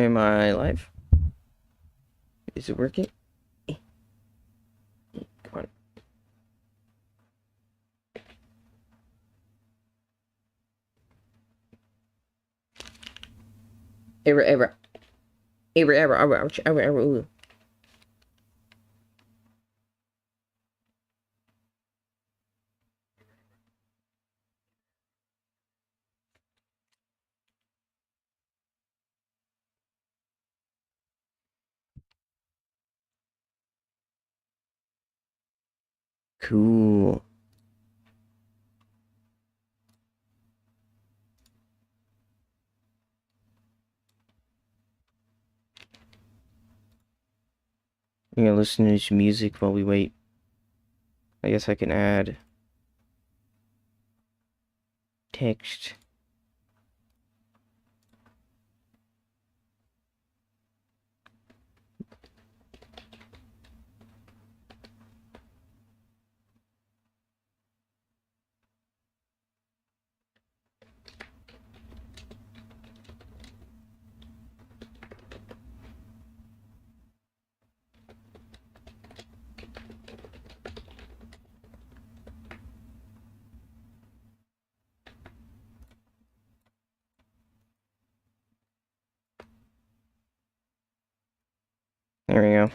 Am I live? Is it working? Come on. Ever. Cool. I'm gonna listen to some music while we wait. I guess I can add text. There we go. Is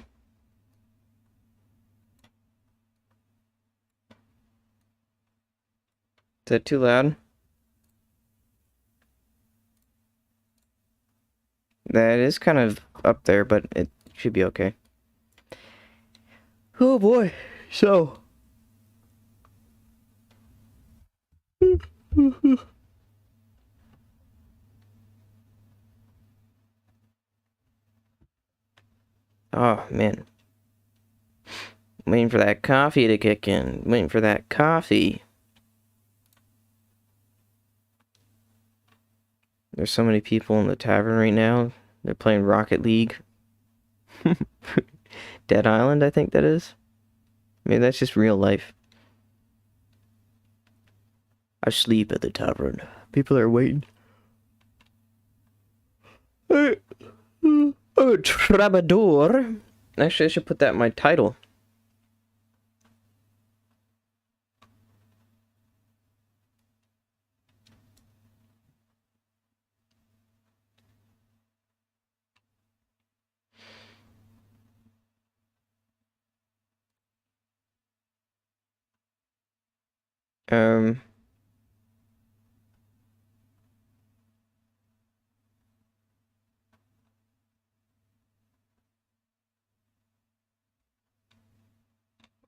that too loud? That is kind of up there, but it should be okay. Oh boy. So. Oh man. Waiting for that coffee to kick in. Waiting for that coffee. There's so many people in the tavern right now. They're playing Rocket League. Dead Island, I think that is. Maybe that's just real life. Asleep at the tavern. People are waiting. Oh, Troubadour. Actually, I should put that in my title.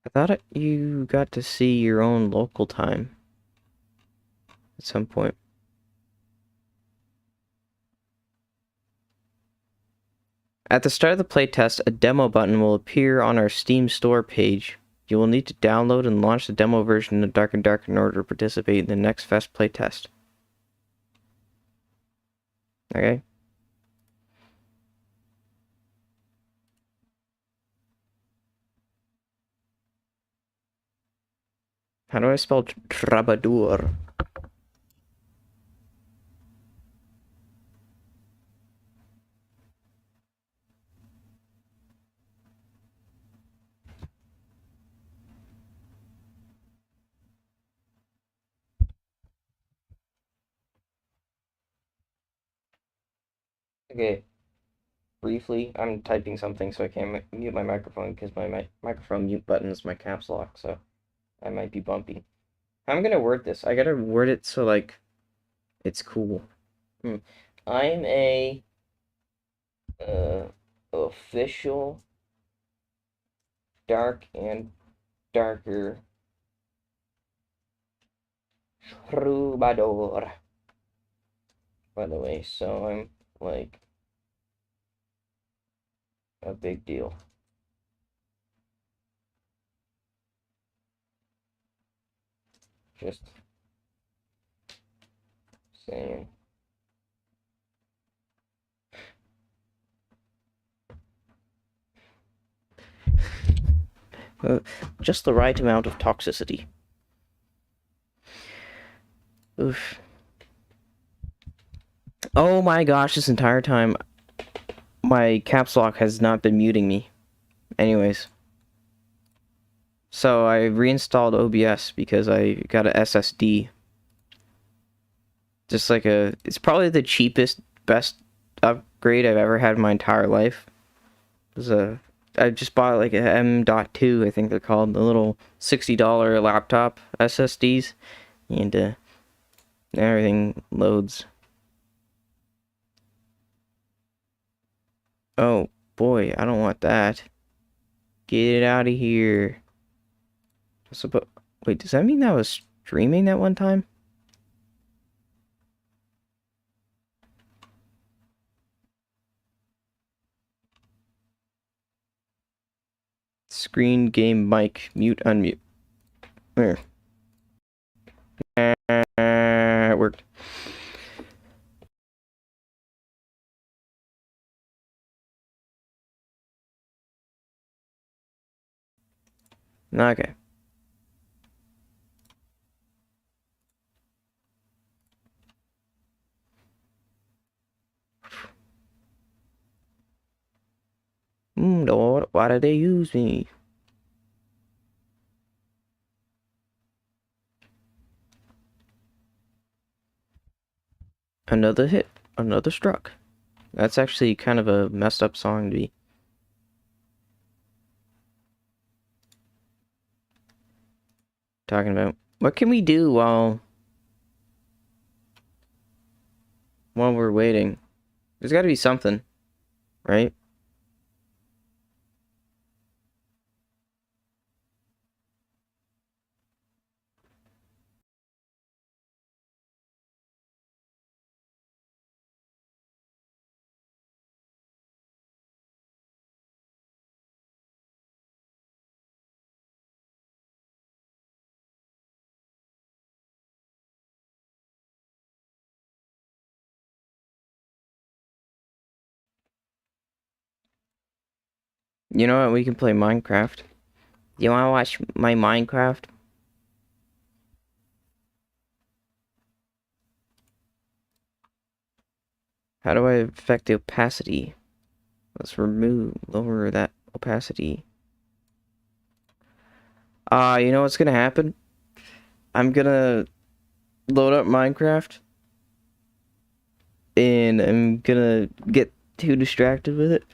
I thought you got to see your own local time at some point. At the start of the playtest, a demo button will appear on our Steam store page. You will need to download and launch the demo version of Dark and Darker in order to participate in the next Fest playtest. Okay? How do I spell Troubadour? Okay, briefly, I'm typing something so I can't mute my microphone because my microphone mute button is my caps lock, so I might be bumpy. I'm gonna word this. I gotta word it so, like, it's cool. I'm a official Dark and Darker Troubadour. By the way, so I'm like a big deal. Just saying. Just the right amount of toxicity. Oof. Oh my gosh, this entire time my caps lock has not been muting me. Anyways. So I reinstalled OBS because I got an SSD. Just like it's probably the cheapest, best upgrade I've ever had in my entire life. I just bought like a M.2, I think they're called, the little $60 laptop SSDs, and everything loads. Oh boy, I don't want that. Get it out of here. Wait, does that mean that was streaming that one time? Screen, game, mic, mute, unmute. There. It worked. Okay. Lord, why did they use me? Another hit, another struck. That's actually kind of a messed up song to be talking about. What can we do while we're waiting? There's got to be something, right? You know what? We can play Minecraft. You want to watch my Minecraft? How do I affect the opacity? Let's lower that opacity. You know what's gonna happen? I'm gonna load up Minecraft, and I'm gonna get too distracted with it.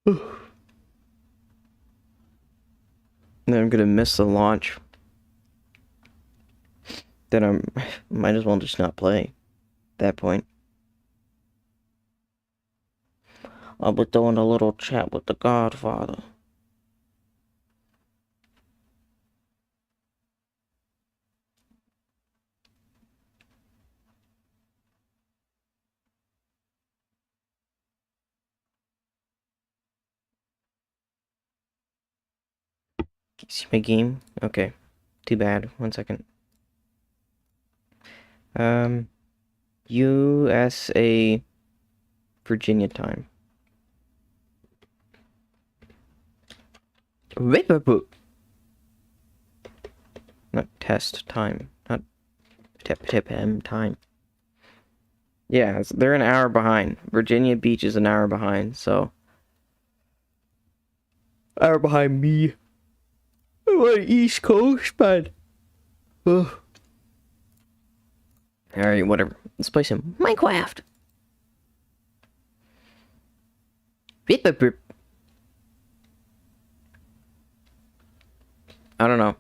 And then I'm gonna miss the launch. Then I might as well just not play at that point. I'll be doing a little chat with the Godfather. See my game? Okay. Too bad. 1 second. USA Virginia time. Not test time. Not tip time. Yeah, they're an hour behind. Virginia Beach is an hour behind, so. Hour behind me. I'm on the East Coast, man. Ugh. Alright, whatever. Let's play some Minecraft. I don't know.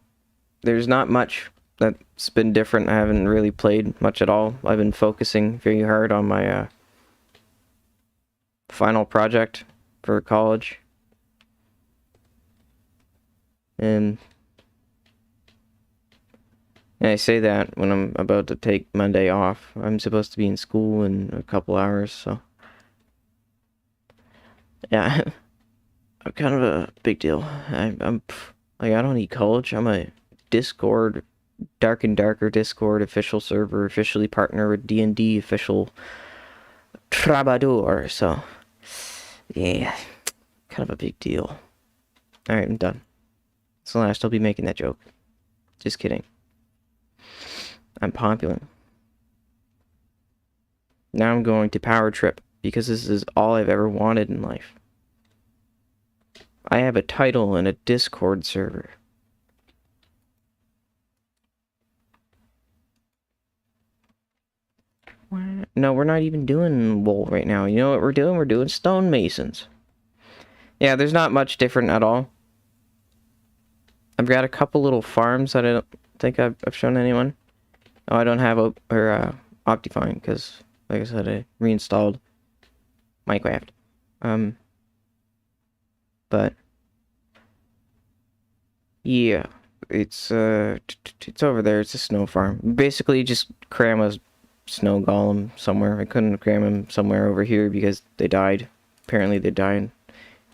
There's not much that's been different. I haven't really played much at all. I've been focusing very hard on my final project for college. And I say that when I'm about to take Monday off. I'm supposed to be in school in a couple hours, so. Yeah, I'm kind of a big deal. I'm like, I don't need college. I'm a Discord, Dark and Darker Discord official server, officially partner with D&D official Troubadour, so. Yeah, kind of a big deal. Alright, I'm done. It's the last I'll be making that joke. Just kidding. I'm popular. Now I'm going to power trip because this is all I've ever wanted in life. I have a title in a Discord server. No, we're not even doing wool right now. You know what we're doing? We're doing stonemasons. Yeah, there's not much different at all. I've got a couple little farms that I don't think I've shown anyone. Oh, I don't have Optifine because, like I said, I reinstalled Minecraft. But yeah, it's over there. It's a snow farm. Basically, just cram a snow golem somewhere. I couldn't cram him somewhere over here because they died. Apparently, they died.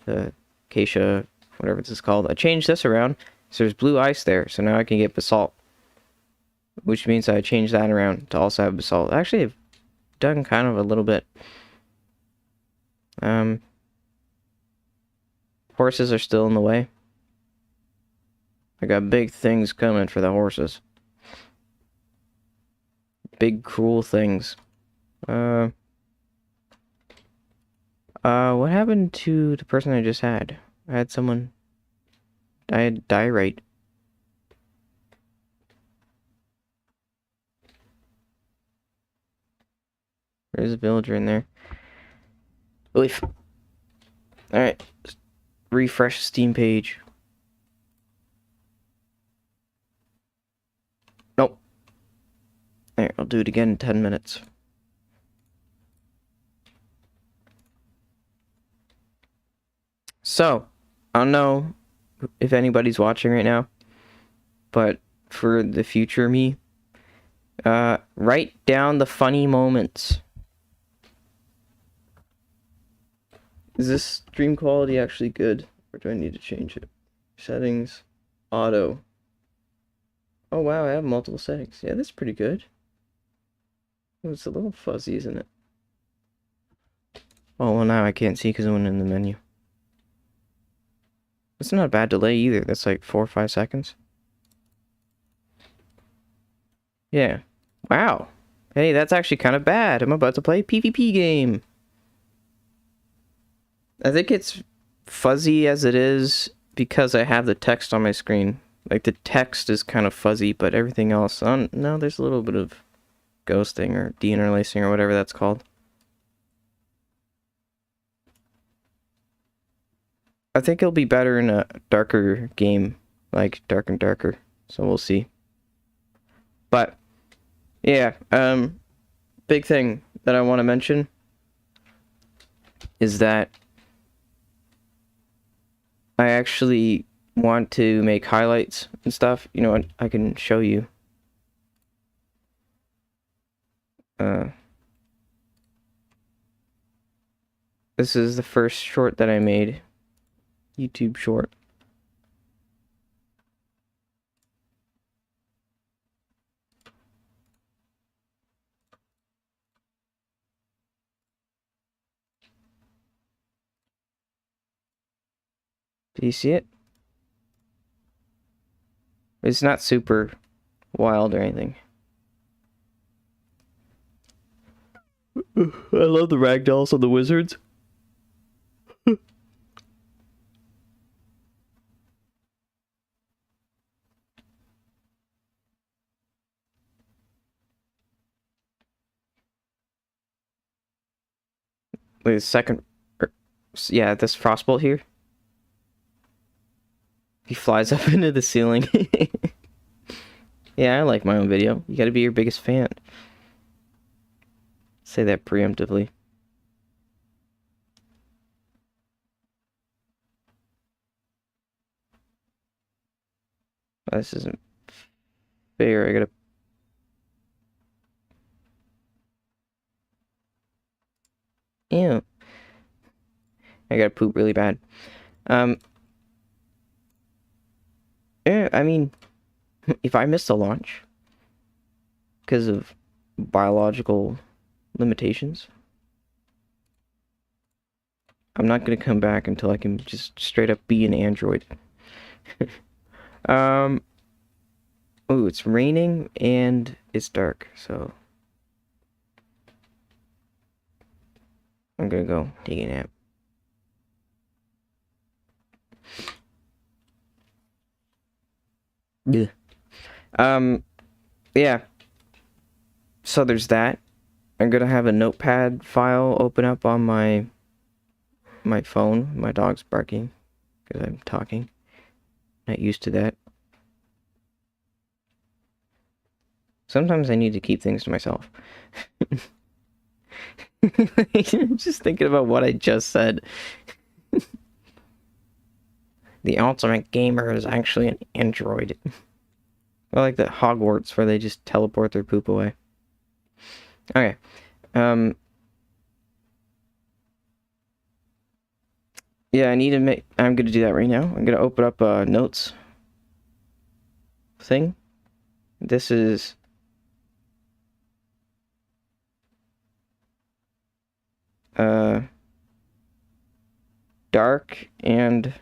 The acacia, whatever this is called. I changed this around, so there's blue ice there. So now I can get basalt, which means I changed that around to also have basalt. Actually, I've done kind of a little bit. Horses are still in the way. I got big things coming for the horses. Big, cruel things. What happened to the person I just had? I had someone... I had diorite. There's a villager in there. Oof. Alright. Refresh Steam page. Nope. There, I'll do it again in 10 minutes. So, I don't know if anybody's watching right now, but for the future me, write down the funny moments. Is this stream quality actually good, or do I need to change it? Settings, auto. Oh wow, I have multiple settings. Yeah, that's pretty good. Oh, it's a little fuzzy, isn't it? Oh, well now I can't see because I went in the menu. It's not a bad delay either. That's like 4 or 5 seconds. Yeah. Wow. Hey, that's actually kind of bad. I'm about to play a PvP game. I think it's fuzzy as it is because I have the text on my screen. Like, the text is kind of fuzzy, but everything else... no, there's a little bit of ghosting or deinterlacing or whatever that's called. I think it'll be better in a darker game, like Dark and Darker. So we'll see. But, yeah, big thing that I want to mention is that I actually want to make highlights and stuff. You know what? I can show you. This is the first short that I made. YouTube short. Do you see it? It's not super wild or anything. I love the ragdolls on the wizards. Wait a second. Yeah, this frostbolt here. He flies up into the ceiling. Yeah, I like my own video. You gotta be your biggest fan. Say that preemptively. This isn't fair. I gotta... Ew. I gotta poop really bad. Yeah, I mean, if I miss a launch because of biological limitations, I'm not gonna come back until I can just straight up be an android. Ooh, it's raining and it's dark, so I'm gonna go take a nap. Yeah. Yeah. So there's that. I'm gonna have a notepad file open up on my phone. My dog's barking because I'm talking. Not used to that. Sometimes I need to keep things to myself. Just thinking about what I just said. The ultimate gamer is actually an android. I like that Hogwarts where they just teleport their poop away. Okay. Yeah, I need to make... I'm gonna do that right now. I'm gonna open up a notes thing. This is... Dark and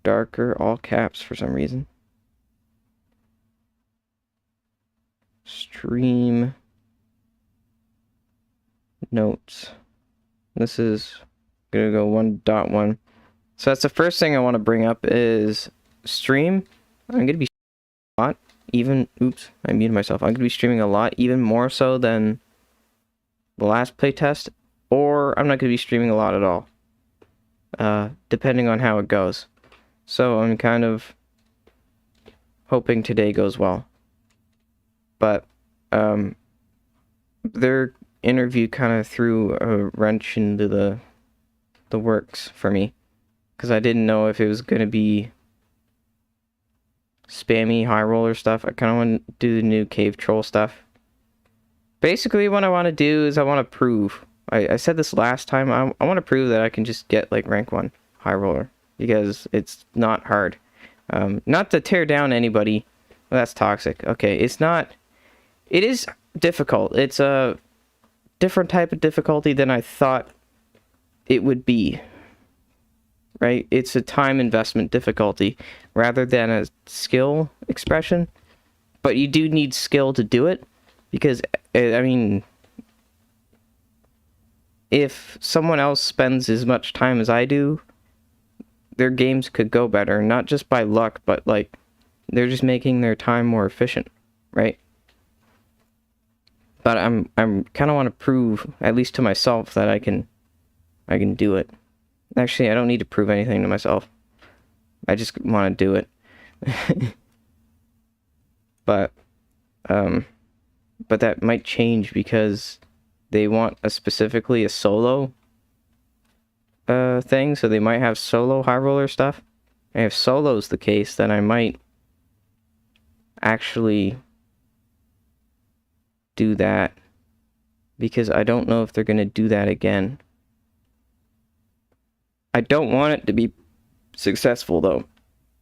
Darker, all caps for some reason. Stream notes. This is gonna go 1.1. So that's the first thing I want to bring up is stream. I'm gonna be a lot, even... Oops, I muted myself. I'm gonna be streaming a lot, even more so than the last playtest, or I'm not gonna be streaming a lot at all. Depending on how it goes. So I'm kind of hoping today goes well. But their interview kind of threw a wrench into the works for me, because I didn't know if it was going to be spammy high roller stuff. I kind of want to do the new cave troll stuff. Basically what I want to do is I want to prove, I said this last time, I want to prove that I can just get like rank 1 high roller, because it's not hard. Not to tear down anybody. Well, that's toxic. Okay, it's not... It is difficult. It's a different type of difficulty than I thought it would be. Right? It's a time investment difficulty rather than a skill expression. But you do need skill to do it, because, I mean... If someone else spends as much time as I do, their games could go better, not just by luck, but like they're just making their time more efficient, right? But I'm kind of want to prove, at least to myself, that I can do it. Actually, I don't need to prove anything to myself. I just want to do it. But that might change because they want specifically a solo thing, so they might have solo high roller stuff. And if solo's the case, then I might actually do that, because I don't know if they're gonna do that again. I don't want it to be successful though.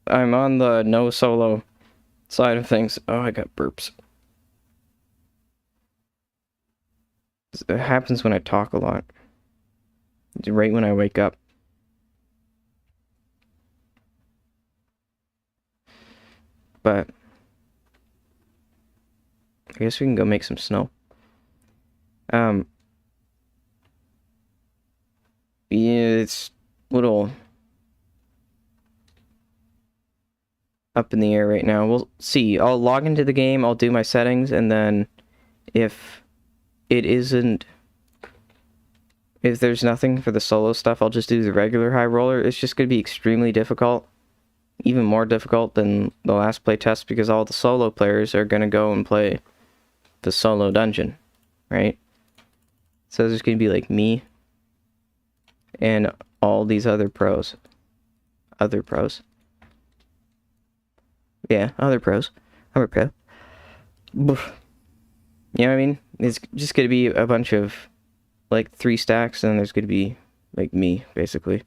I'm on the no solo side of things. Oh, I got burps. It happens when I talk a lot. Right when I wake up. But I guess we can go make some snow. Yeah, it's a little up in the air right now. We'll see. I'll log into the game, I'll do my settings, and then if there's nothing for the solo stuff, I'll just do the regular high roller. It's just going to be extremely difficult. Even more difficult than the last playtest, because all the solo players are going to go and play the solo dungeon, right? So there's going to be like me and all these other pros. Other pros. Yeah, other pros. I'm a pro. You know what I mean? It's just going to be a bunch of like 3 stacks, and there's going to be like me, basically.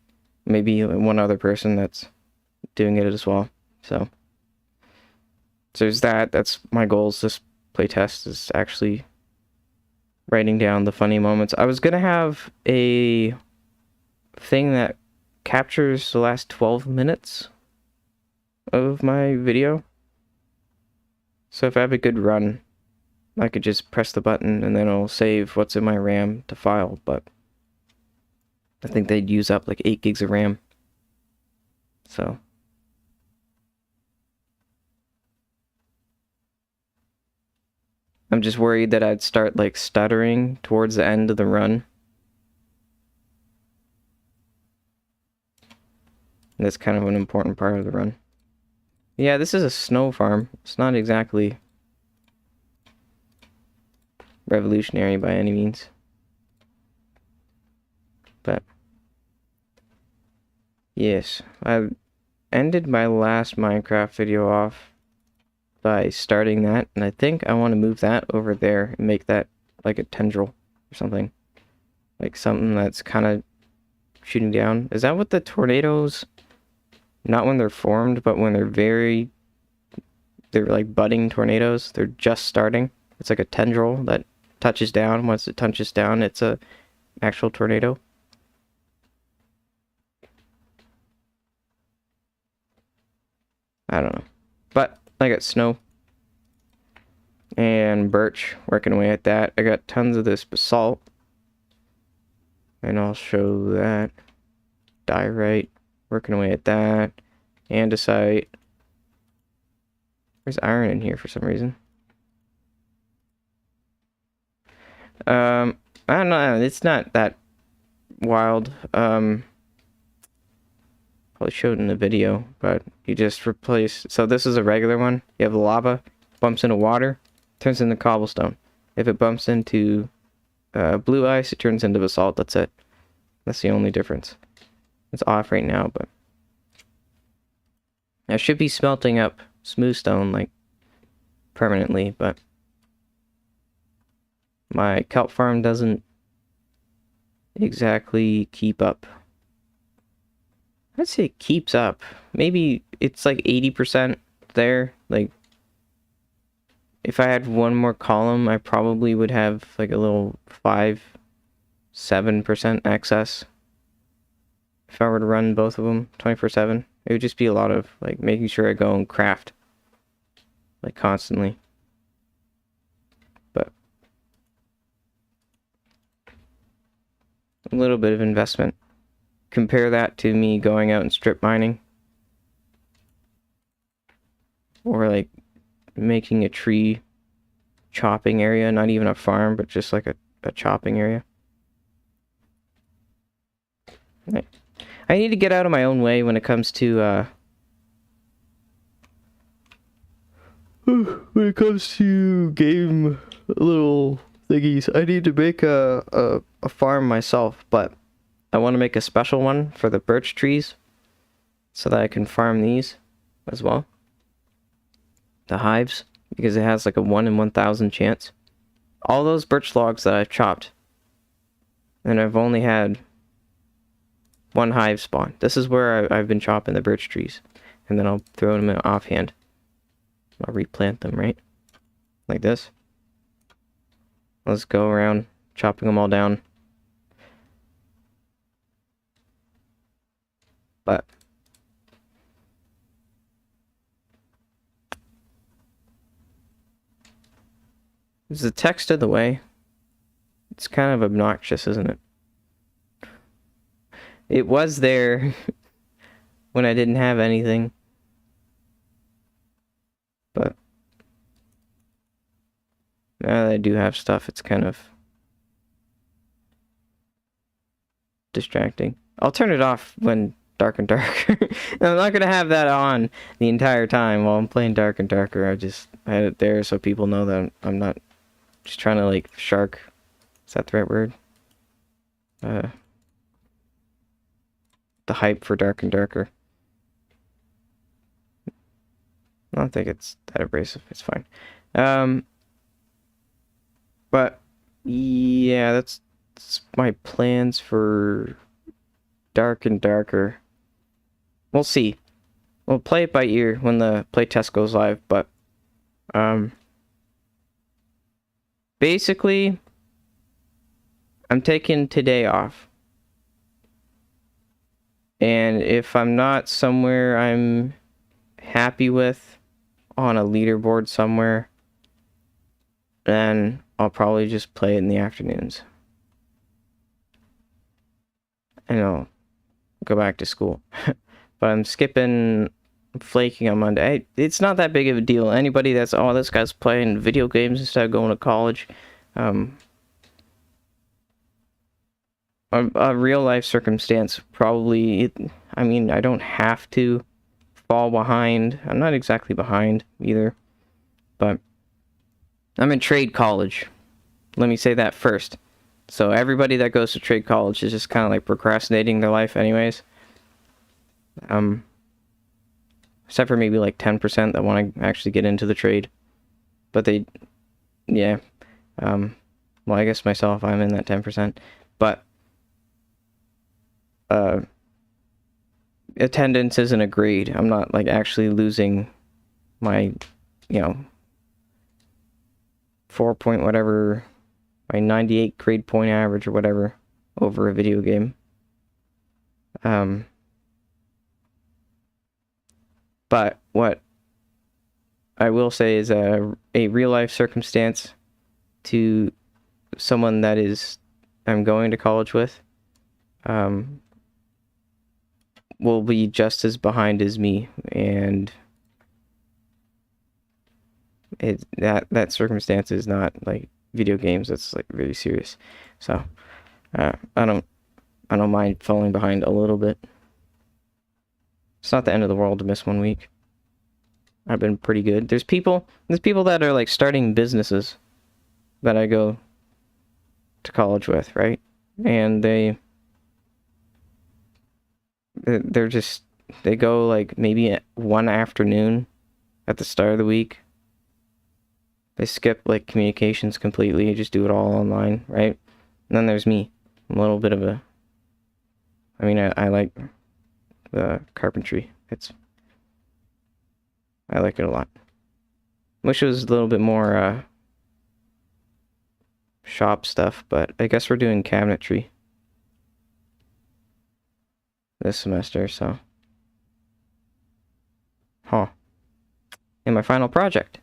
Maybe one other person that's doing it as well. So there's that. That's my goals this playtest, is actually writing down the funny moments. I was gonna have a thing that captures the last 12 minutes of my video. So if I have a good run, I could just press the button and then it'll save what's in my RAM to file, but I think they'd use up like 8 gigs of RAM. So I'm just worried that I'd start like stuttering towards the end of the run. And that's kind of an important part of the run. Yeah, this is a snow farm. It's not exactly revolutionary by any means. But yes, I ended my last Minecraft video off by starting that, and I think I want to move that over there and make that like a tendril or something. Like something that's kind of shooting down. Is that what the tornadoes, not when they're formed, but when they're like budding tornadoes, they're just starting. It's like a tendril that touches down. Once it touches down, it's a actual tornado. I don't know. But I got snow and birch working away at that. I got tons of this basalt. And I'll show that. Diorite, working away at that. Andesite. There's iron in here for some reason. I don't know, it's not that wild. Probably showed in the video, but you just replace, so this is a regular one. You have the lava, bumps into water, turns into cobblestone. If it bumps into blue ice, it turns into basalt. That's it. That's the only difference. It's off right now, but I should be smelting up smooth stone like permanently, but my kelp farm doesn't exactly keep up. I'd say it keeps up. Maybe it's like 80% there. Like, if I had one more column, I probably would have like a little 7% excess. If I were to run both of them 24/7, it would just be a lot of like making sure I go and craft like constantly. But a little bit of investment. Compare that to me going out and strip mining, or like making a tree chopping area, not even a farm, but just like a chopping area. I need to get out of my own way when it comes to game little thingies. I need to make a farm myself, but I want to make a special one for the birch trees so that I can farm these as well. The hives, because it has like a 1 in 1,000 chance. All those birch logs that I've chopped, and I've only had one hive spawn. This is where I've been chopping the birch trees, and then I'll throw them in offhand. I'll replant them, right? Like this. Let's go around chopping them all down. But is the text in the way? It's kind of obnoxious, isn't it? It was there when I didn't have anything. But now that I do have stuff, it's kind of distracting. I'll turn it off when Dark and Darker. I'm not gonna have that on the entire time while I'm playing Dark and Darker. I had it there so people know that I'm not just trying to like shark. Is that the right word? The hype for Dark and Darker. I don't think it's that abrasive. It's fine. But yeah, that's my plans for Dark and Darker. We'll see. We'll play it by ear when the playtest goes live, but basically I'm taking today off. And if I'm not somewhere I'm happy with on a leaderboard somewhere, then I'll probably just play it in the afternoons. and I'll go back to school. But I'm skipping flaking on Monday. It's not that big of a deal. Anybody that's, oh, this guy's playing video games instead of going to college. A real life circumstance probably, I mean, I don't have to fall behind. I'm not exactly behind either, but I'm in trade college. Let me say that first. So everybody that goes to trade college is just kind of like procrastinating their life anyways. Except for maybe like 10% that want to actually get into the trade. But they, yeah. Well, I guess myself, I'm in that 10%. But attendance isn't a grade. I'm not like actually losing my, 4 point whatever, my 98 grade point average or whatever over a video game. But what I will say is a real life circumstance to someone that I'm going to college with, will be just as behind as me, and that circumstance is not like video games. That's like really serious. So I don't mind falling behind a little bit. It's not the end of the world to miss 1 week. I've been pretty good. There's people that are like starting businesses that I go to college with, right? And they go like maybe one afternoon at the start of the week. They skip like communications completely, just do it all online, right? And then there's me. I'm a little bit of a, I mean, I like the carpentry. I like it a lot. Wish it was a little bit more shop stuff, but I guess we're doing cabinetry this semester, so. Huh. And my final project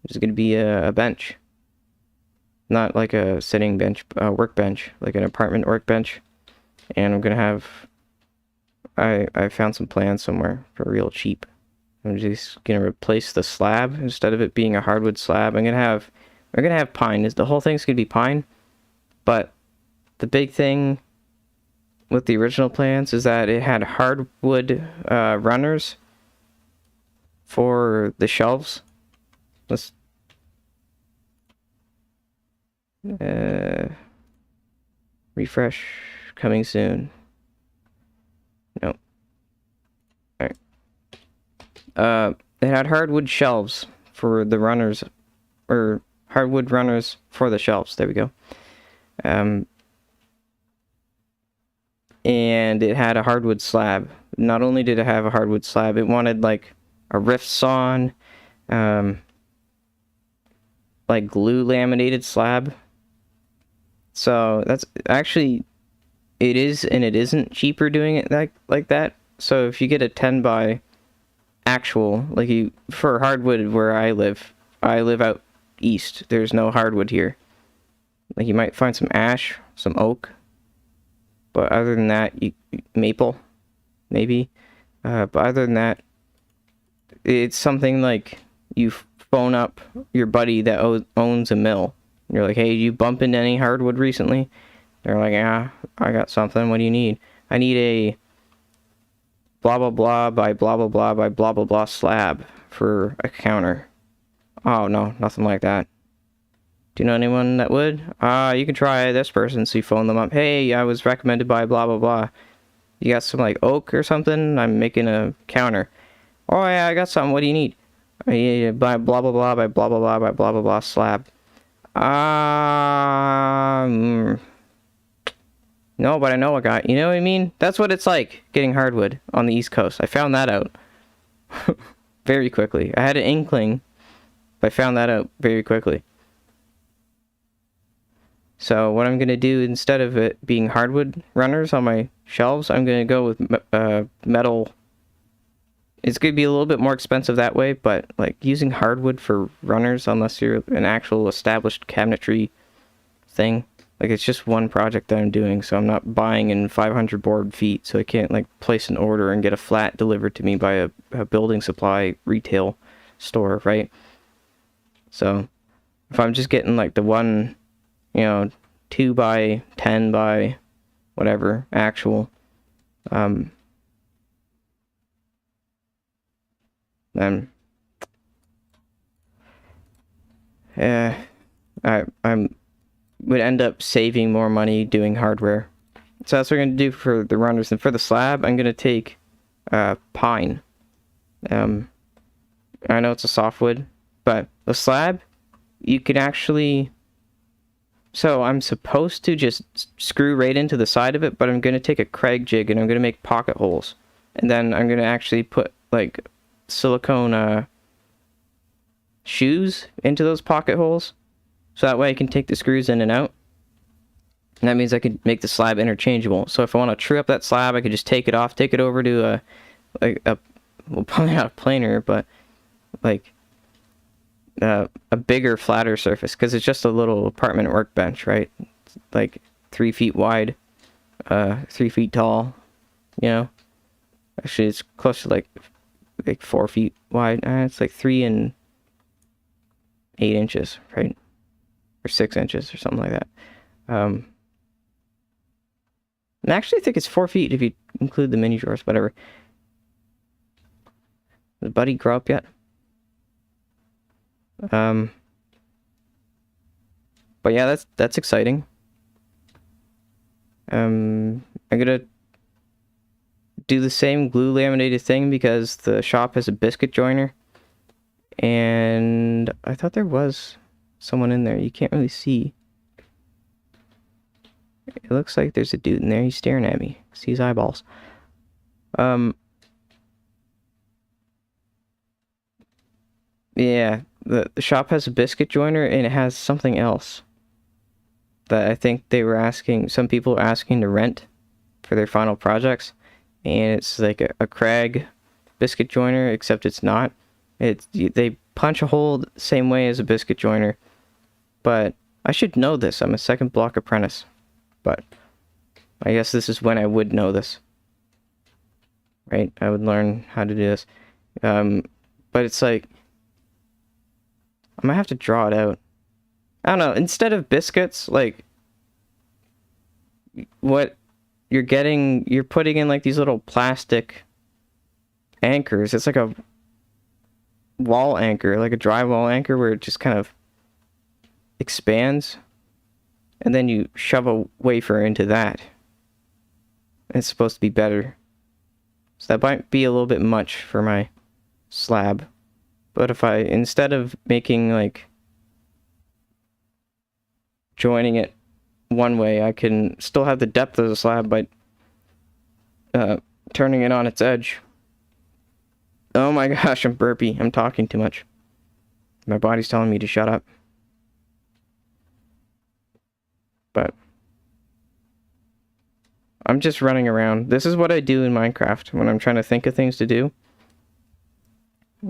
is going to be a bench. Not like a sitting bench, workbench, like an apartment workbench. And I'm going to have, I found some plans somewhere for real cheap. I'm just going to replace the slab. Instead of it being a hardwood slab, we're going to have pine. The whole thing's going to be pine. But the big thing with the original plans is that it had hardwood runners for the shelves. Let's refresh, coming soon. Nope. Alright. It had hardwood shelves for the runners, or hardwood runners for the shelves. There we go. And it had a hardwood slab. Not only did it have a hardwood slab, it wanted like a rift sawn, like glue laminated slab. So that's actually, it is and it isn't cheaper doing it like that. So if you get a 10 by actual, like for hardwood where I live out east. There's no hardwood here. Like you might find some ash, some oak, but other than that, maple, maybe. But other than that, it's something like you phone up your buddy that owns a mill. You're like, hey, you bump into any hardwood recently? They're like, yeah, I got something. What do you need? I need a blah, blah, blah by blah, blah, blah by blah, blah, blah slab for a counter. Oh, no, nothing like that. Do you know anyone that would? You can try this person. So you phone them up. Hey, I was recommended by blah, blah, blah. You got some like oak or something? I'm making a counter. Oh, yeah, I got something. What do you need? Yeah, by blah, blah, blah by blah, blah, blah by blah, blah, blah slab. No, but I know a guy. You know what I mean? That's what it's like getting hardwood on the East Coast. I found that out very quickly. I had an inkling, but I found that out very quickly. So what I'm going to do, instead of it being hardwood runners on my shelves, I'm going to go with metal. It's going to be a little bit more expensive that way, but like using hardwood for runners, unless you're an actual established cabinetry thing, Like, it's just one project that I'm doing, so I'm not buying in 500 board feet, so I can't, like, place an order and get a flat delivered to me by a building supply retail store, right? So, if I'm just getting, like, the one, 2 by 10 by whatever, actual, then, I'm would end up saving more money doing hardware. So that's what I'm going to do for the runners. And for the slab, I'm going to take pine. I know it's a softwood, but the slab, you could actually... So I'm supposed to just screw right into the side of it, but I'm going to take a Craig jig and I'm going to make pocket holes. And then I'm going to actually put, like, silicone shoes into those pocket holes. So that way I can take the screws in and out. And that means I could make the slab interchangeable. So if I want to true up that slab, I could just take it off, take it over to well, probably not a planer, but like a bigger, flatter surface, because it's just a little apartment workbench, right? It's like 3 feet wide, 3 feet tall, Actually, it's close to like 4 feet wide. It's like 3 and 8 inches, right? Or 6 inches or something like that. And actually, I think it's 4 feet if you include the mini drawers, whatever. Did Buddy grow up yet? But yeah, that's exciting. I'm gonna do the same glue laminated thing because the shop has a biscuit joiner. And I thought there was someone in there. You can't really see. It looks like there's a dude in there. He's staring at me. See his eyeballs. Yeah, the shop has a biscuit joiner and it has something else that I think some people are asking to rent for their final projects. And it's like a Craig biscuit joiner, except it's not. They punch a hole the same way as a biscuit joiner. But I should know this. I'm a second block apprentice. But I guess this is when I would know this. Right? I would learn how to do this. But it's like, I might have to draw it out. I don't know. Instead of biscuits, like, what you're putting in like these little plastic anchors. It's like a wall anchor, like a drywall anchor, where it just kind of expands. And then you shove a wafer into that. It's supposed to be better. So that might be a little bit much for my slab. But if instead of making, like, joining it one way, I can still have the depth of the slab by turning it on its edge. Oh my gosh, I'm burpy. I'm talking too much. My body's telling me to shut up. But I'm just running around. This is what I do in Minecraft when I'm trying to think of things to do.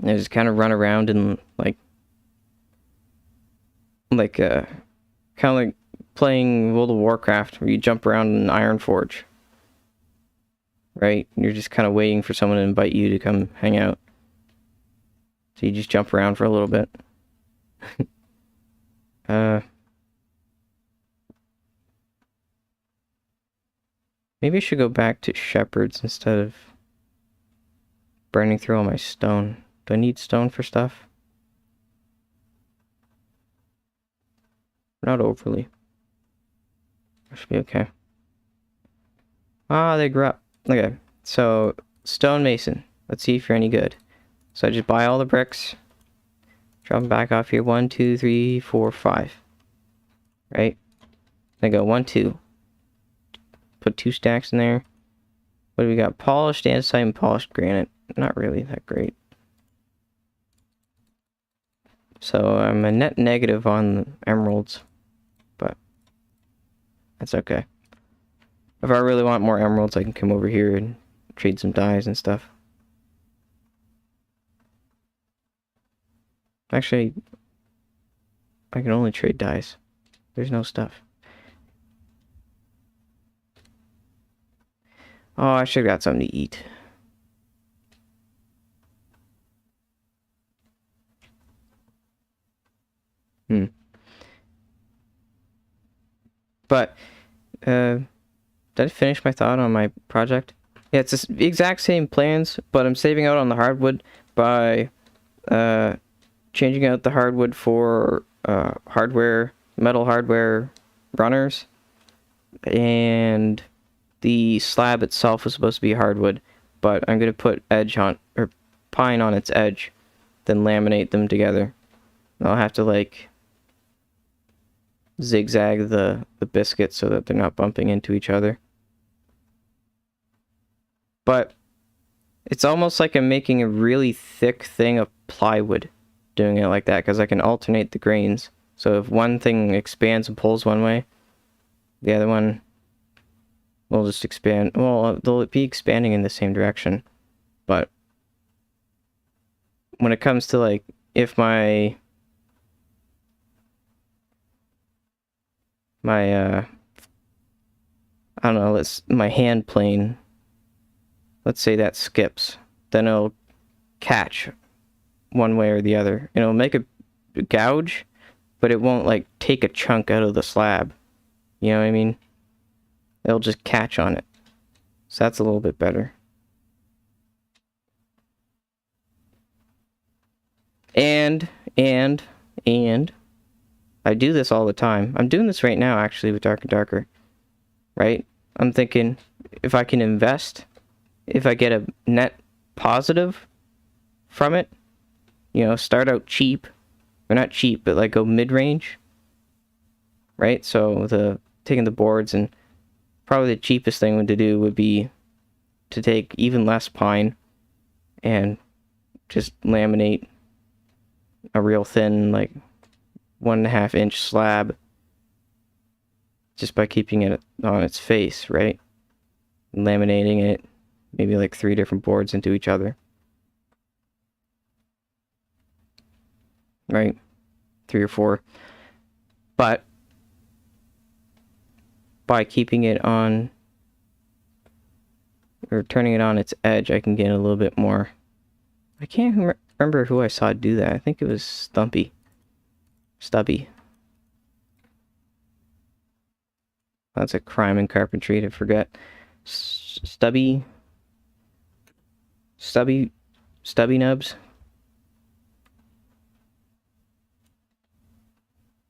I just kind of run around and like kind of like playing World of Warcraft, where you jump around in Iron Forge, right? You're just kind of waiting for someone to invite you to come hang out. So you just jump around for a little bit. Maybe I should go back to Shepherd's instead of burning through all my stone. Do I need stone for stuff? Not overly. I should be okay. Ah, they grew up. Okay, so stonemason. Let's see if you're any good. So I just buy all the bricks. Drop them back off here. 1, 2, 3, 4, 5. Right? Then go 1, 2. Put 2 stacks in there. What do we got? Polished andesite and polished granite. Not really that great. So I'm a net negative on emeralds, but that's okay. If I really want more emeralds, I can come over here and trade some dyes and stuff. Actually, I can only trade dyes. There's no stuff. Oh, I should have got something to eat. But, did I finish my thought on my project? Yeah, it's the exact same plans, but I'm saving out on the hardwood by, changing out the hardwood for, metal hardware runners. And the slab itself was supposed to be hardwood, but I'm going to put pine on its edge, then laminate them together. And I'll have to, like, zigzag the biscuits so that they're not bumping into each other. But it's almost like I'm making a really thick thing of plywood doing it like that, because I can alternate the grains. So if one thing expands and pulls one way, the other one will just expand. Well, they'll be expanding in the same direction. But when it comes to, like, if my I don't know, my hand plane, let's say that skips, then it'll catch one way or the other. And it'll make a gouge, but it won't, like, take a chunk out of the slab. You know what I mean? It'll just catch on it. So that's a little bit better. And I do this all the time. I'm doing this right now, actually, with Dark and Darker. Right? I'm thinking, if I can invest, if I get a net positive from it, you know, start out cheap, or not cheap, but like go mid-range, right? So taking the boards, and probably the cheapest thing to do would be to take even less pine and just laminate a real thin, like 1.5 inch slab, just by keeping it on its face, right? Laminating it, maybe like 3 different boards into each other. Right? 3 or 4. But by keeping it on, or turning it on its edge, I can get a little bit more. I can't remember who I saw do that. I think it was Stubby. That's a crime in carpentry to forget. Stubby Nubs.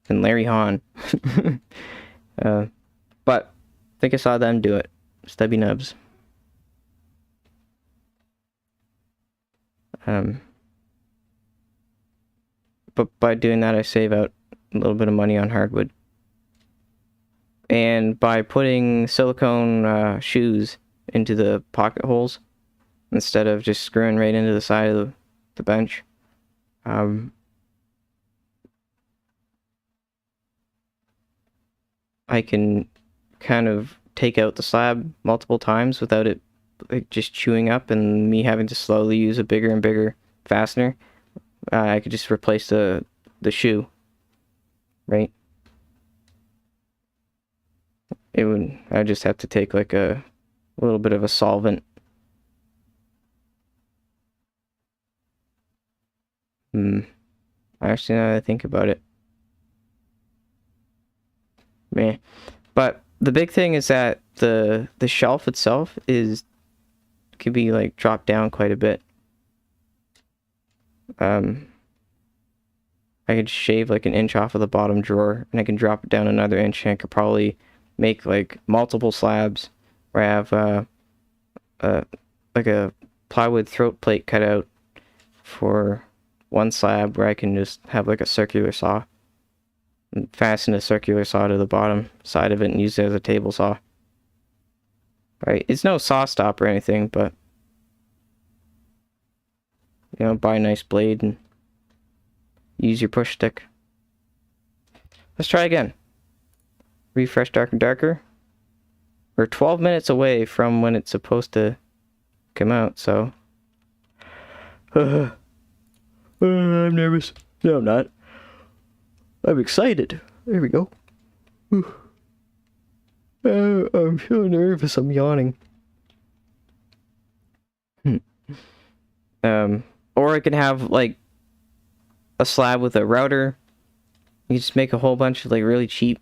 And Larry Hahn. But I think I saw them do it. Stubby Nubs. But by doing that, I save out a little bit of money on hardwood. And by putting silicone shoes into the pocket holes, instead of just screwing right into the side of the bench, I can kind of take out the slab multiple times without it, like, just chewing up and me having to slowly use a bigger and bigger fastener. I could just replace the shoe, right? I would just have to take like a little bit of a solvent. Actually, now that I think about it. Man. But the big thing is that the shelf itself could be like dropped down quite a bit. I could shave like an inch off of the bottom drawer, and I can drop it down another inch, and I could probably make like multiple slabs where I have like a plywood throat plate cut out for one slab, where I can just have like a circular saw and fasten a circular saw to the bottom side of it and use it as a table saw. Right? It's no saw stop or anything, but you know, buy a nice blade and use your push stick. Let's try again. Refresh Dark and Darker. We're 12 minutes away from when it's supposed to come out, so I'm nervous. No, I'm not. I'm excited. There we go. I'm feeling nervous. I'm yawning. Or I could have like a slab with a router. You just make a whole bunch of like really cheap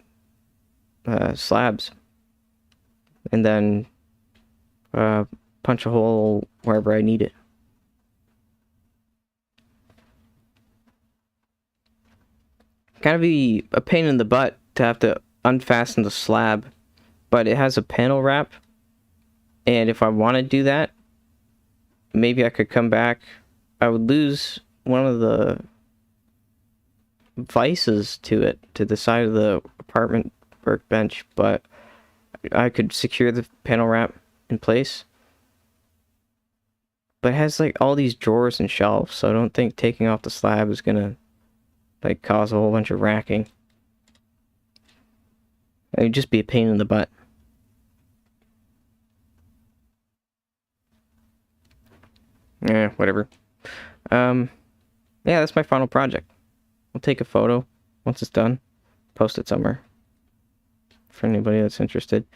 slabs, and then punch a hole wherever I need it. Kind of be a pain in the butt to have to unfasten the slab, but it has a panel wrap, and if I want to do that, maybe I could come back. I would lose one of the vices to it, to the side of the apartment workbench, but I could secure the panel wrap in place. But it has like all these drawers and shelves, so I don't think taking off the slab is gonna like cause a whole bunch of racking. It would just be a pain in the butt. Yeah, whatever. Yeah, that's my final project. I'll take a photo once it's done, post it somewhere for anybody that's interested.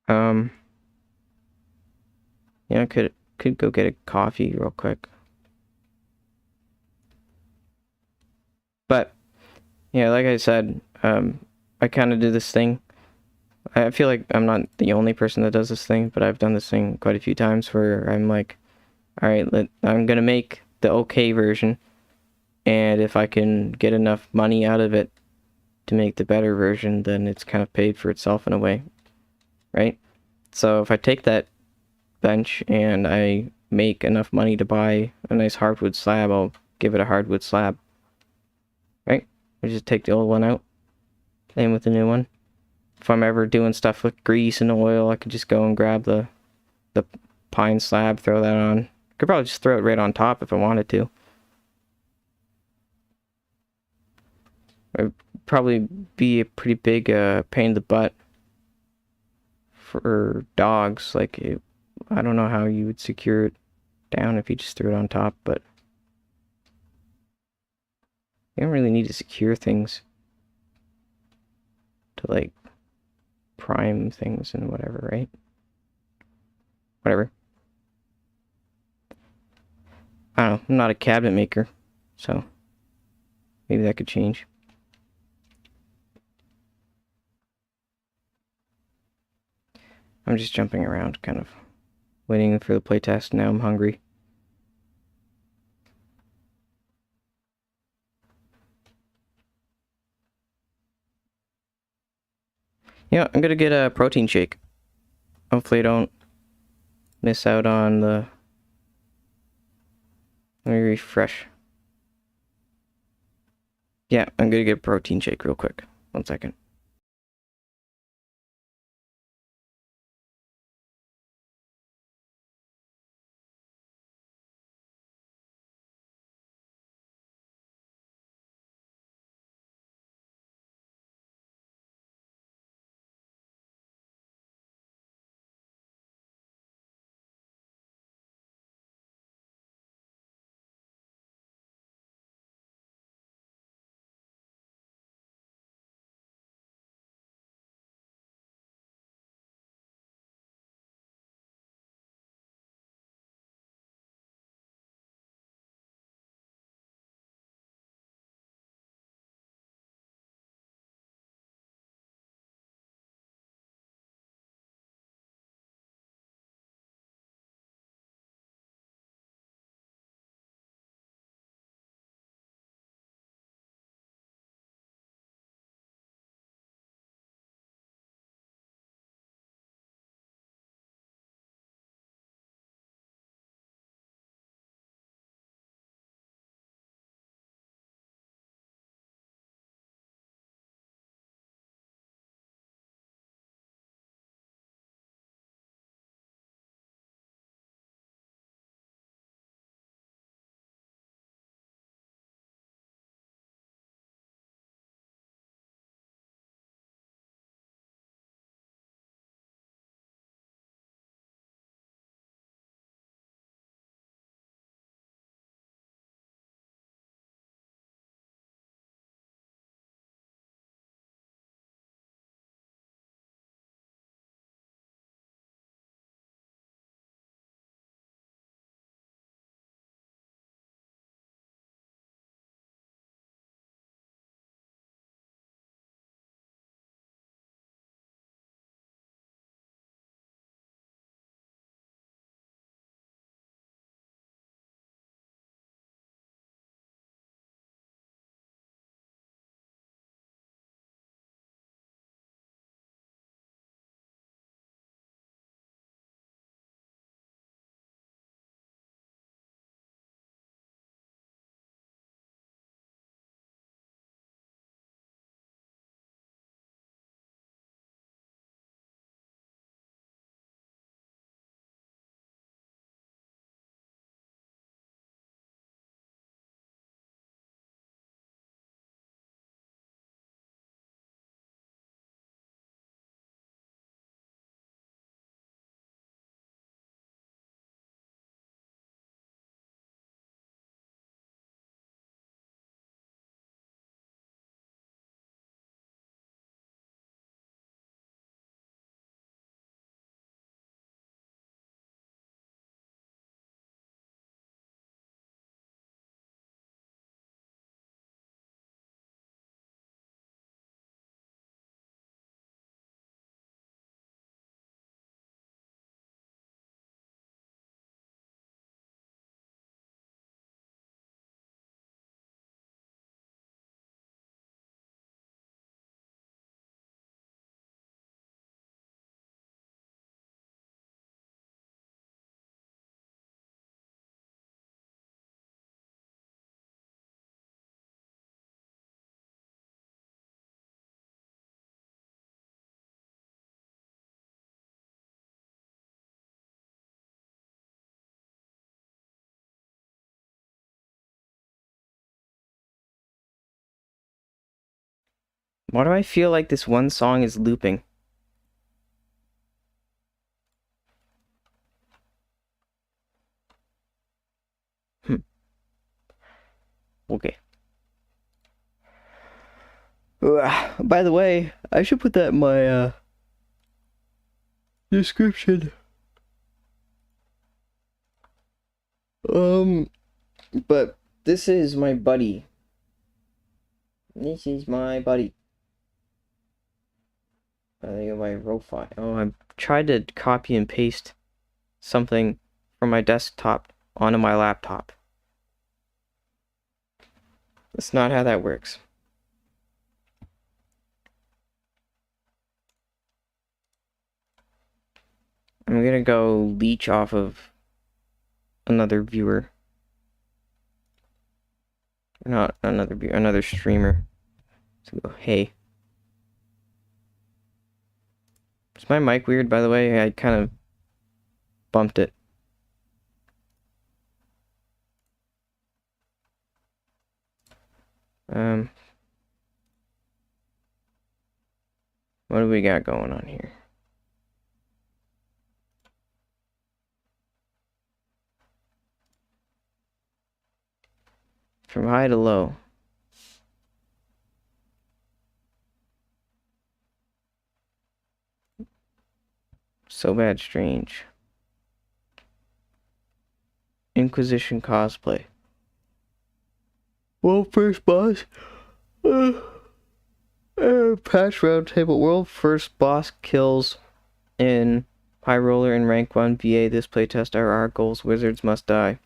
Um, yeah, I could go get a coffee real quick. But yeah, like I said, I kind of do this thing. I feel like I'm not the only person that does this thing, but I've done this thing quite a few times where I'm like, all right, I'm gonna make the okay version, and if I can get enough money out of it to make the better version, then it's kind of paid for itself in a way, right? So if I take that bench and I make enough money to buy a nice hardwood slab, I'll give it a hardwood slab, right? I just take the old one out, in with the new one. If I'm ever doing stuff with grease and oil, I could just go and grab the pine slab, throw that on. Could probably just throw it right on top if I wanted to. It'd probably be a pretty big pain in the butt for dogs. Like, I don't know how you would secure it down if you just threw it on top, but you don't really need to secure things to like prime things and whatever, right? Whatever. I don't know. I'm not a cabinet maker, so maybe that could change. I'm just jumping around, kind of waiting for the playtest. Now I'm hungry. Yeah, I'm gonna get a protein shake. Hopefully I don't miss out on the... Let me refresh. Yeah, I'm gonna get a protein shake real quick. 1 second. Why do I feel like this one song is looping? Okay. By the way, I should put that in my description. But this is my buddy. This is my buddy. I think my raw file. Oh, I tried to copy and paste something from my desktop onto my laptop. That's not how that works. I'm gonna go leech off of another viewer. Not another viewer, another streamer. So go, hey. Is my mic weird, by the way? I kind of bumped it. What do we got going on here? From high to low. So bad, strange. Inquisition cosplay. World first boss. Patch roundtable. World first boss kills in High Roller in rank 1 VA. This playtest are our goals. Wizards must die.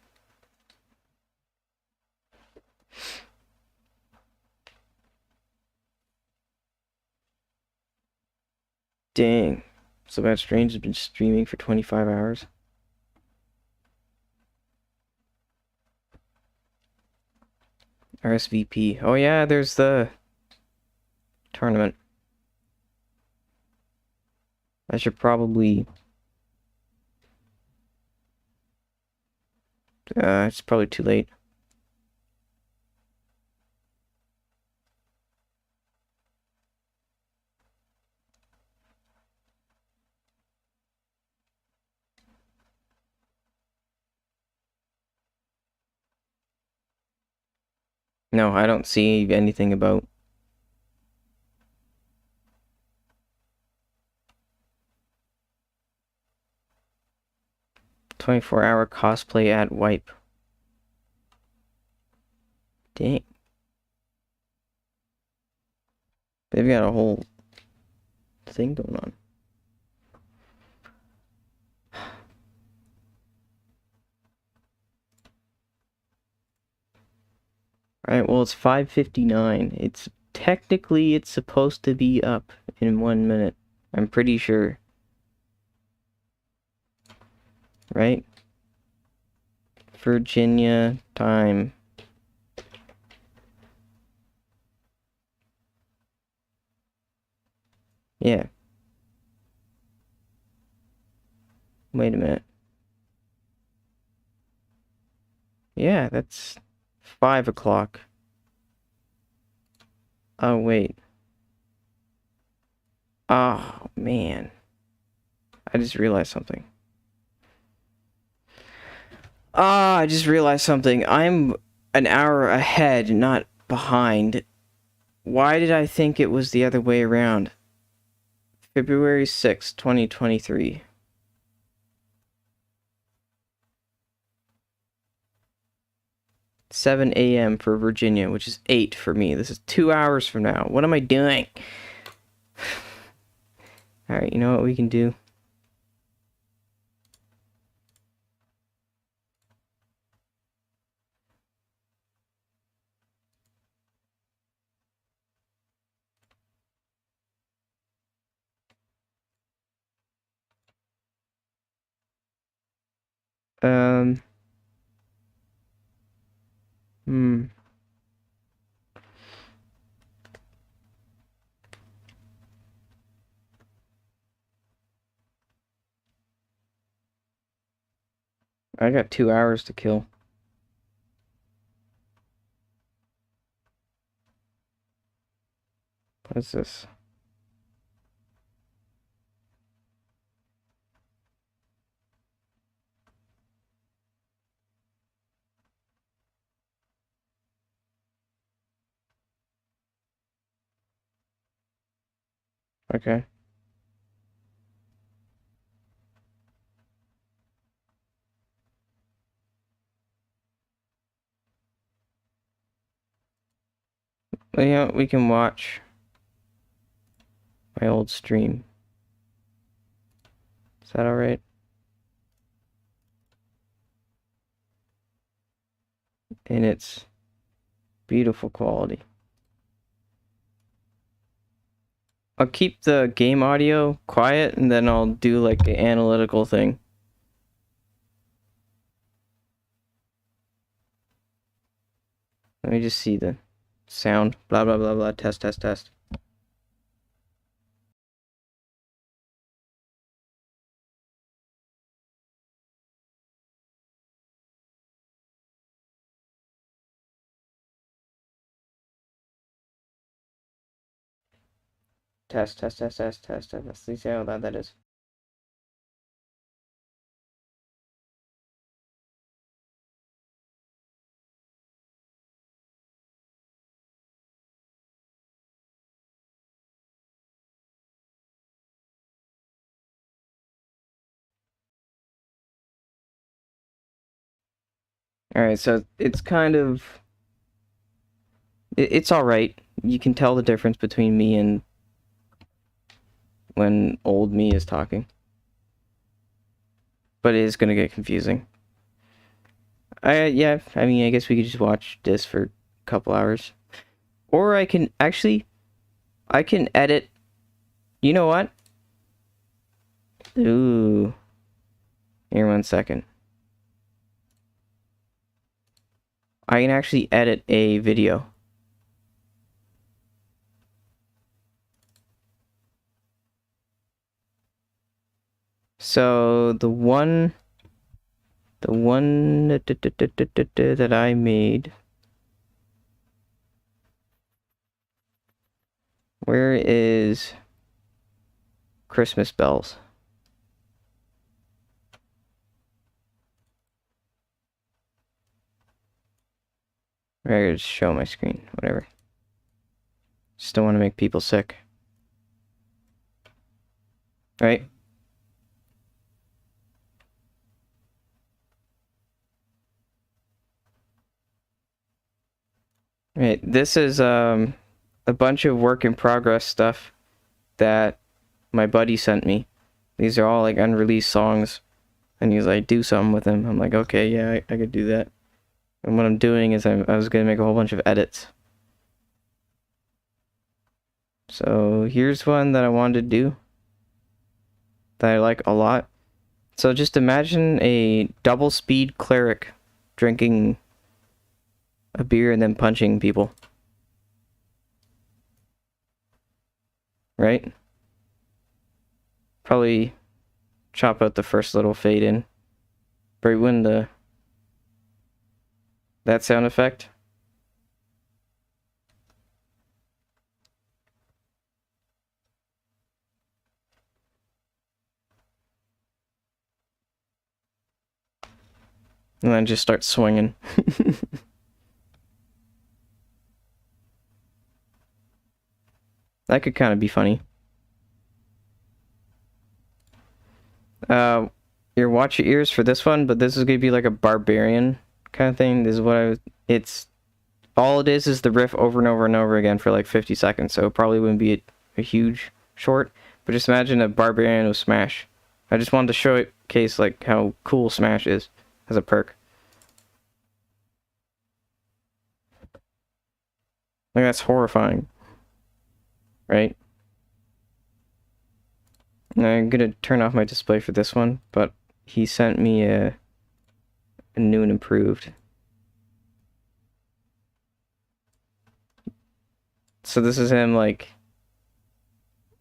Dang. So bad, strange has been streaming for 25 hours. RSVP. Oh yeah, there's the tournament. I should probably... it's probably too late. No, I don't see anything about... 24-hour cosplay at Wipe. Dang. They've got a whole thing going on. Alright, well, it's 5:59. It's supposed to be up in 1 minute. I'm pretty sure. Right? Virginia time. Yeah. Wait a minute. Yeah, that's 5 o'clock. Oh, wait. Oh, man. I just realized something. I just realized something. I'm an hour ahead, not behind. Why did I think it was the other way around? February 6th, 2023. 7 a.m. for Virginia, which is 8 for me. This is 2 hours from now. What am I doing? Alright, you know what we can do? I got 2 hours to kill. What's this? Okay. Well, yeah, we can watch my old stream. Is that alright? In its beautiful quality. I'll keep the game audio quiet and then I'll do like the analytical thing. Let me just see the sound. Blah, blah, blah, blah. Test, test, test. Test, test, test, test, test, test. Let's see how loud that is. Alright, so it's kind of... It's alright. You can tell the difference between me and when old me is talking. But it is gonna get confusing. Yeah, I mean, I guess we could just watch this for a couple hours. Or I can edit. You know what? Ooh. Here, 1 second. I can actually edit a video. So the one that I made. Where is Christmas bells? I gotta just show my screen, whatever. Just don't want to make people sick. Right? Right, this is a bunch of work in progress stuff that my buddy sent me. These are all like unreleased songs, and he's like, do something with them. I'm like, okay, yeah, I could do that. And what I'm doing is I was gonna make a whole bunch of edits. So here's one that I wanted to do that I like a lot. So just imagine a double speed cleric drinking a beer and then punching people. Right? Probably chop out the first little fade in. Right when that sound effect. And then just start swinging. That could kind of be funny. Watch your ears for this one, but this is gonna be like a barbarian kind of thing. This is what all it is the riff over and over and over again for like 50 seconds, so it probably wouldn't be a huge short, but just imagine a barbarian with Smash. I just wanted to showcase like how cool Smash is as a perk. Like, that's horrifying. Right? I'm gonna turn off my display for this one, but he sent me a new and improved. So this is him, like,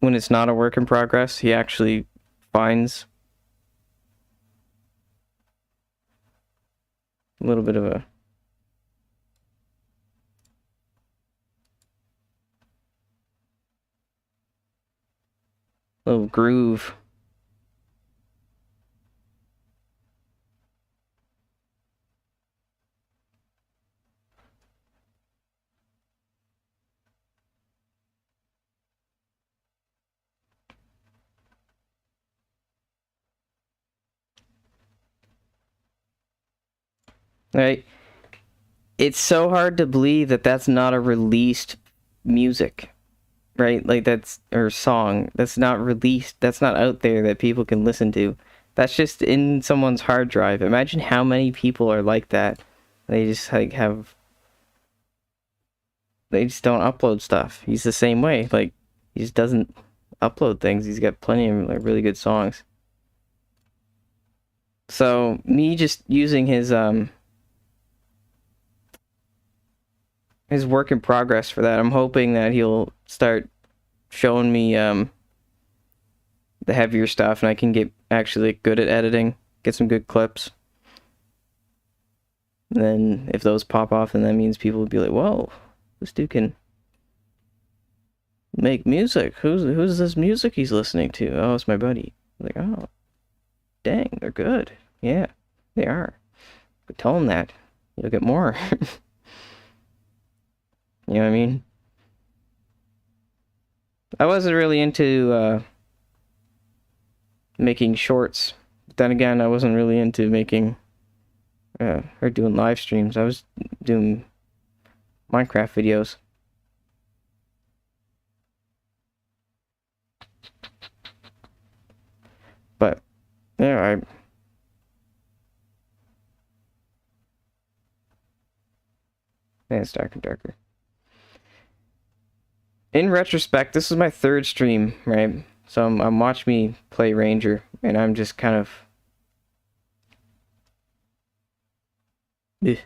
when it's not a work in progress, he actually finds a little bit of a... Little groove. Right? It's so hard to believe that that's not a released music, right? Like that's, or song that's not released, that's not out there that people can listen to. That's just in someone's hard drive. Imagine how many people are like that. They just like they just don't upload stuff. He's the same way. Like, he just doesn't upload things. He's got plenty of like really good songs. So me just using his work in progress for that, I'm hoping that he'll start showing me the heavier stuff, and I can get actually good at editing, get some good clips. And then if those pop off, then that means people will be like, whoa, this dude can make music. Who's this music he's listening to? Oh, it's my buddy. Like, oh, dang, they're good. Yeah, they are. But tell him that. You'll get more. You know what I mean? I wasn't really into making shorts. But then again, I wasn't really into making or doing live streams. I was doing Minecraft videos. But yeah, it's Dark and Darker. In retrospect, this is my third stream, right? So I'm watching me play Ranger, and I'm just kind of... Ugh.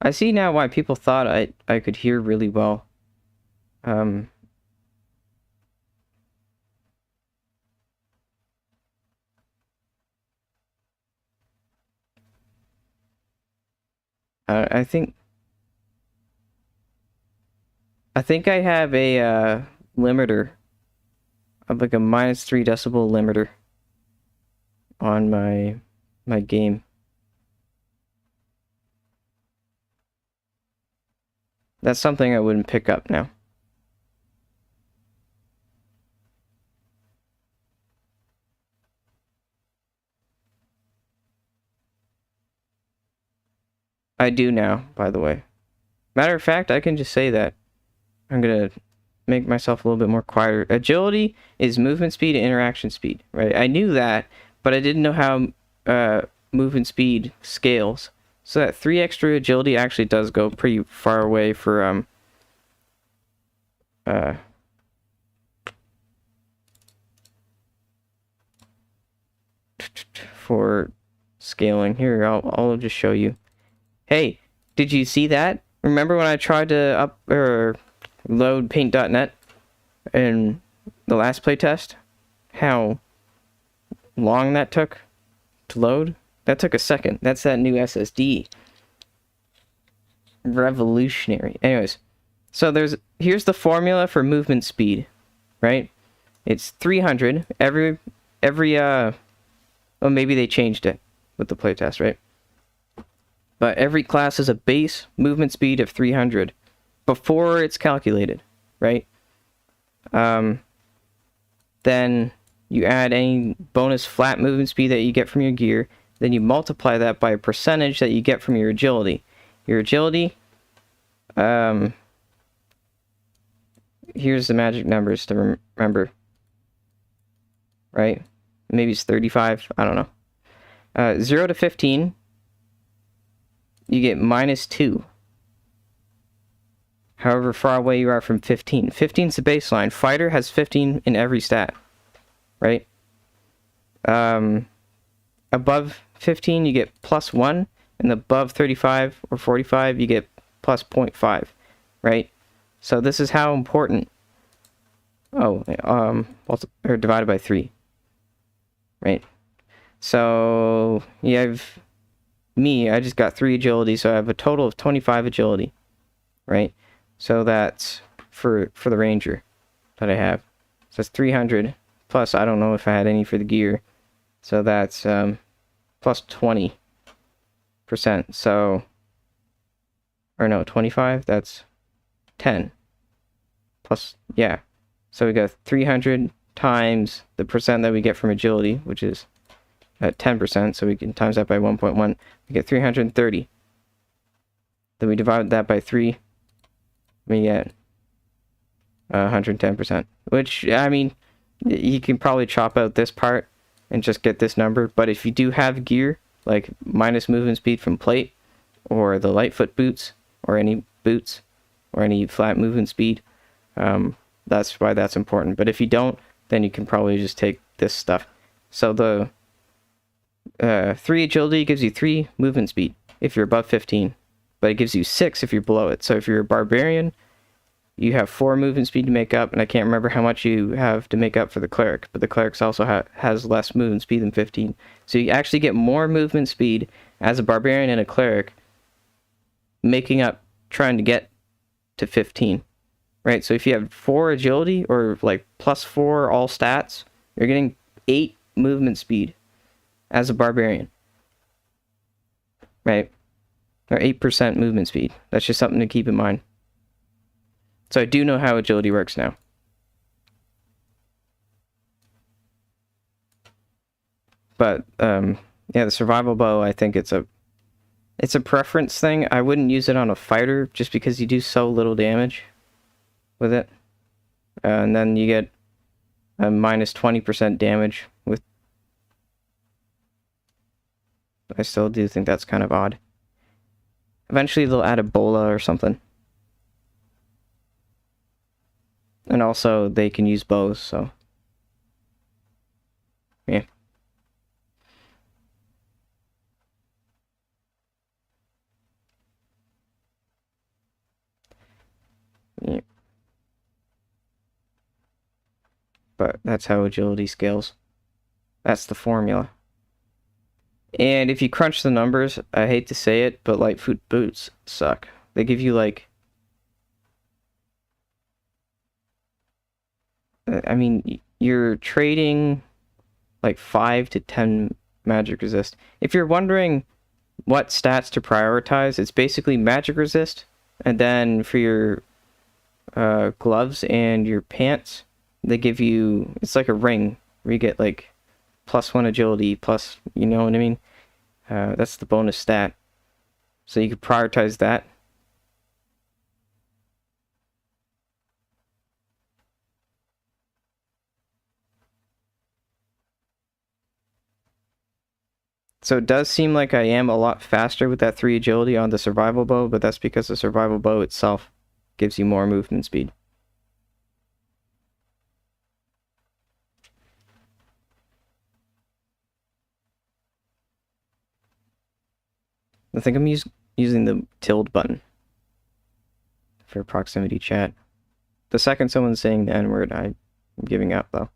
I see now why people thought I could hear really well. I think I have a limiter, of like a -3 decibel limiter on my game. That's something I wouldn't pick up now. I do now, by the way. Matter of fact, I can just say that. I'm gonna make myself a little bit more quieter. Agility is movement speed and interaction speed, right? I knew that, but I didn't know how movement speed scales. So that 3 extra agility actually does go pretty far away for for scaling. Here, I'll just show you. Hey, did you see that? Remember when I tried to load paint.net in the last playtest? How long that took to load? That took a second. That's that new SSD. Revolutionary. Anyways, so here's the formula for movement speed, right? It's 300 every well, maybe they changed it with the playtest, right? But every class has a base movement speed of 300 before it's calculated, right? Then you add any bonus flat movement speed that you get from your gear. Then you multiply that by a percentage that you get from your agility. Your agility, here's the magic numbers to remember, right? Maybe it's 35, I don't know. 0 to 15, you get -2. However far away you are from 15. 15 is the baseline. Fighter has 15 in every stat, right? Above 15, you get +1, and above 35 or 45, you get +0.5, right? So this is how important. Oh, or divided by 3, right? So you have me, I just got 3 agility, so I have a total of 25 agility, right? So that's for the ranger that I have. So that's 300 plus. I don't know if I had any for the gear, so that's plus 20%. So, or no, 25. That's 10 plus. Yeah. So we got 300 times the percent that we get from agility, which is at 10%. So we can times that by 1.1. We get 330. Then we divide that by 3. We get 110%. Which, I mean, you can probably chop out this part and just get this number. But if you do have gear, like minus movement speed from plate, or the Lightfoot boots, or any boots, or any flat movement speed, that's why that's important. But if you don't, then you can probably just take this stuff. So the 3 agility gives you 3 movement speed if you're above 15, but it gives you 6 if you're below it. So if you're a barbarian, you have 4 movement speed to make up, and I can't remember how much you have to make up for the cleric, but the cleric also has less movement speed than 15. So you actually get more movement speed as a barbarian and a cleric, making up trying to get to 15, right? So if you have 4 agility or like plus 4 all stats, you're getting 8 movement speed as a barbarian, right? Or 8% movement speed. That's just something to keep in mind. So I do know how agility works now. But yeah, the survival bow, I think it's a preference thing. I wouldn't use it on a fighter just because you do so little damage with it. And then you get a minus 20% damage with... I still do think that's kind of odd. Eventually they'll add a bola or something. And also they can use bows, so... yeah. Yeah. But that's how agility scales. That's the formula. And if you crunch the numbers, I hate to say it, but Lightfoot boots suck. They give you like... I mean, you're trading like 5 to 10 magic resist. If you're wondering what stats to prioritize, it's basically magic resist, and then for your gloves and your pants, they give you... it's like a ring where you get like +1 agility, plus, you know what I mean? That's the bonus stat. So you could prioritize that. So it does seem like I am a lot faster with that 3 agility on the survival bow, but that's because the survival bow itself gives you more movement speed. I think I'm using the tilde button for proximity chat. The second someone's saying the N-word, I'm giving up, though.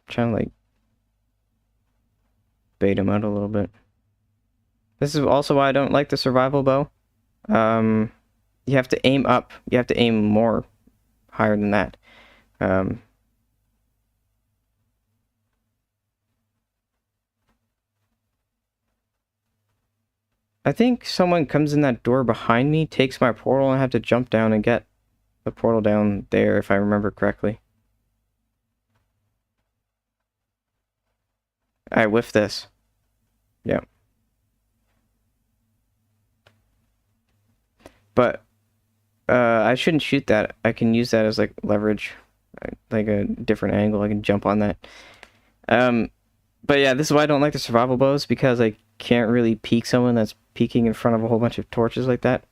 I'm trying to, like, bait him out a little bit. This is also why I don't like the survival bow. You have to aim up. You have to aim more higher than that. I think someone comes in that door behind me, takes my portal, and I have to jump down and get the portal down there, if I remember correctly. I whiffed this. Yeah. But I shouldn't shoot that. I can use that as like leverage, like a different angle. I can jump on that. But yeah, this is why I don't like the survival bows, because I can't really peek someone that's peeking in front of a whole bunch of torches like that.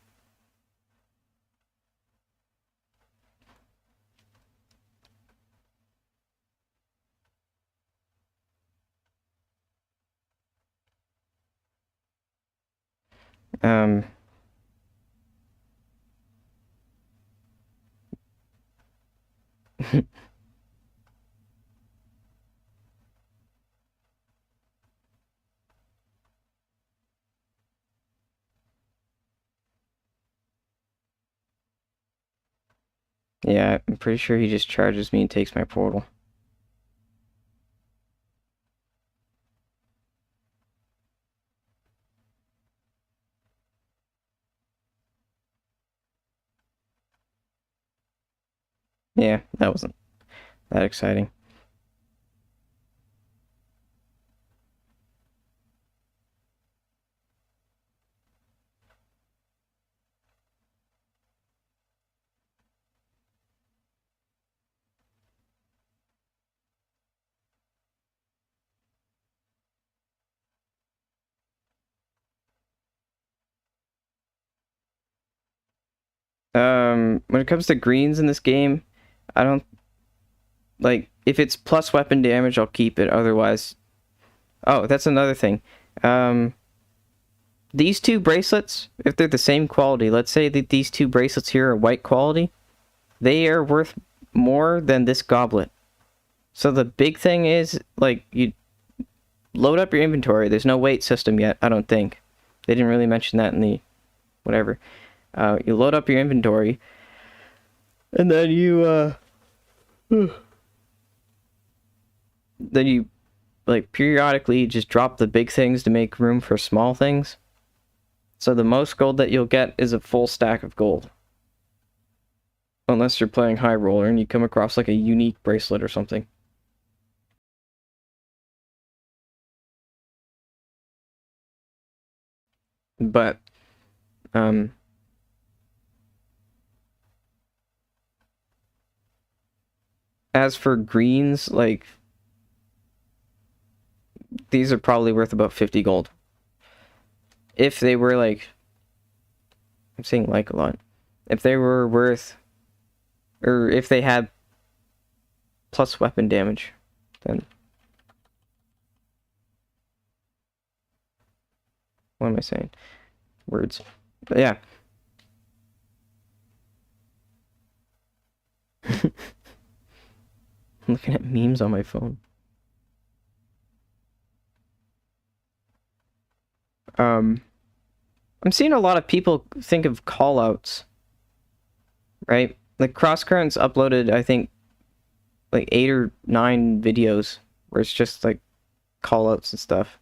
Yeah, I'm pretty sure he just charges me and takes my portal. Yeah, that wasn't that exciting. When it comes to greens in this game, I don't like if it's plus weapon damage, I'll keep it. Otherwise, oh, that's another thing. Um, these two bracelets, if they're the same quality, let's say that these two bracelets here are white quality, they are worth more than this goblet. So the big thing is, like, you load up your inventory. There's no weight system yet, I don't think. They didn't really mention that in the whatever. You load up your inventory, and then you like periodically just drop the big things to make room for small things. So the most gold that you'll get is a full stack of gold. Unless you're playing high roller and you come across like a unique bracelet or something. But as for greens, like these are probably worth about 50 gold. If they were like, I'm saying like a lot. If they were worth, or if they had plus weapon damage, then what am I saying? Words. But yeah. I'm looking at memes on my phone. I'm seeing a lot of people think of callouts, right? Like Crosscurrents uploaded, I think, like 8 or 9 videos where it's just like callouts and stuff.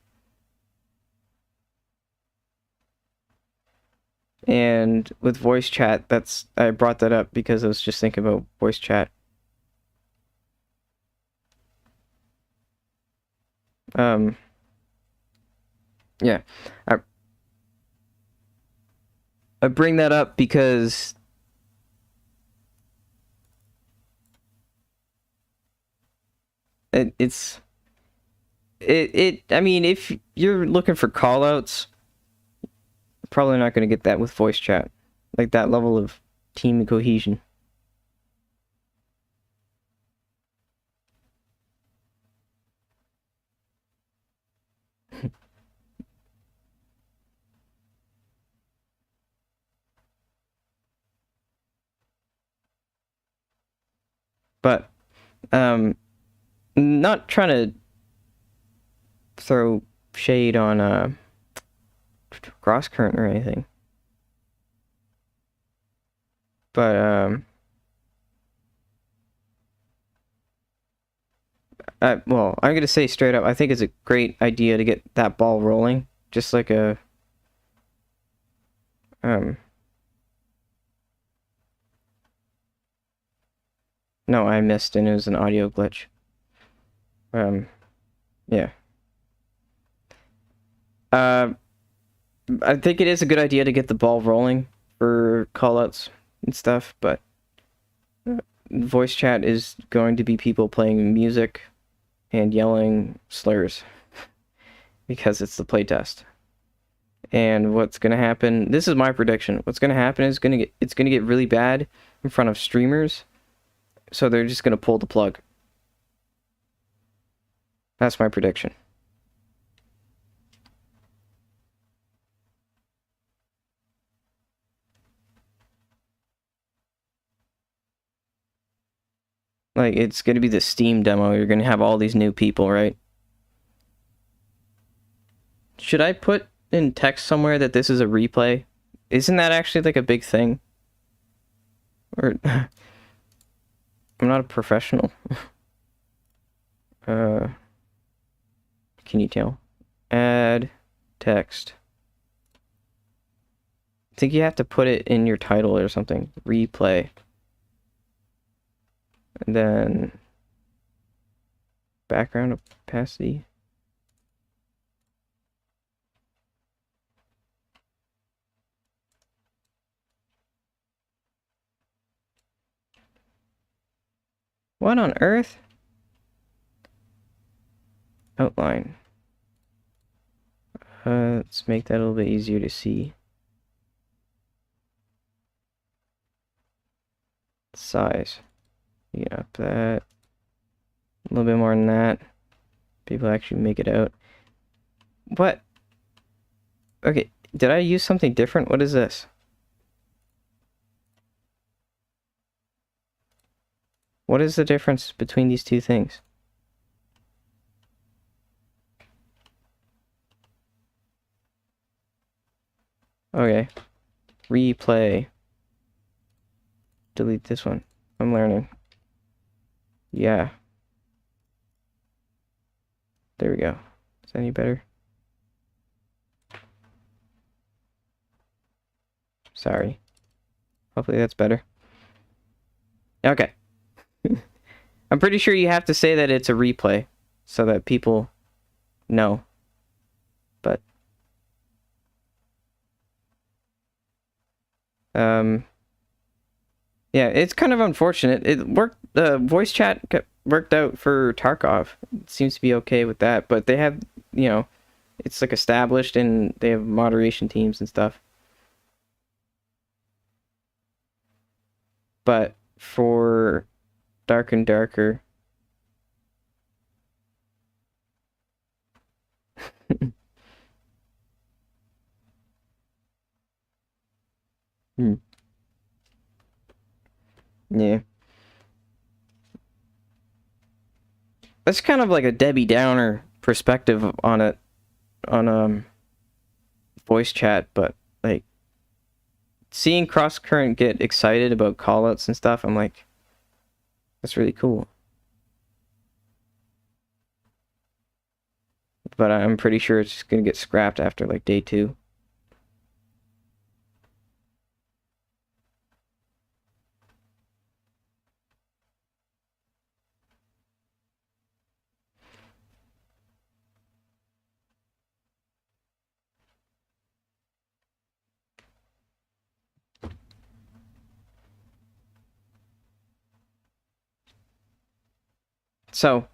And with voice chat, I brought that up because I was just thinking about voice chat. Yeah, I bring that up because I mean, if you're looking for callouts, probably not going to get that with voice chat, like that level of team cohesion. But not trying to throw shade on Crosscurrent or anything, but well, I'm gonna say straight up, I think it's a great idea to get that ball rolling, just like a no, I missed and it was an audio glitch. Yeah. Uh, I think it is a good idea to get the ball rolling for callouts and stuff, but voice chat is going to be people playing music and yelling slurs because it's the playtest. And what's gonna happen? This is my prediction. What's gonna happen is it's gonna get really bad in front of streamers, so they're just gonna pull the plug. That's my prediction. Like, it's gonna be the Steam demo. You're gonna have all these new people, right? Should I put in text somewhere that this is a replay? Isn't that actually like a big thing? Or I'm not a professional. Can you tell? Add text. I think you have to put it in your title or something. Replay. And then background opacity. What on earth? Outline. Let's make that a little bit easier to see. Size. Yeah, that. A little bit more than that. People actually make it out. What? Okay, did I use something different? What is this? What is the difference between these two things? Okay. Replay. Delete this one. I'm learning. Yeah. There we go. Is that any better? Sorry. Hopefully that's better. Okay. I'm pretty sure you have to say that it's a replay so that people know. But yeah, it's kind of unfortunate. It worked. Voice chat worked out for Tarkov. It seems to be okay with that. But they have, you know, it's like established and they have moderation teams and stuff. But for Dark and Darker, yeah. That's kind of like a Debbie Downer perspective on it, on voice chat, but like seeing Cross Current get excited about callouts and stuff, I'm like, that's really cool. But I'm pretty sure it's just gonna get scrapped after like day 2. So,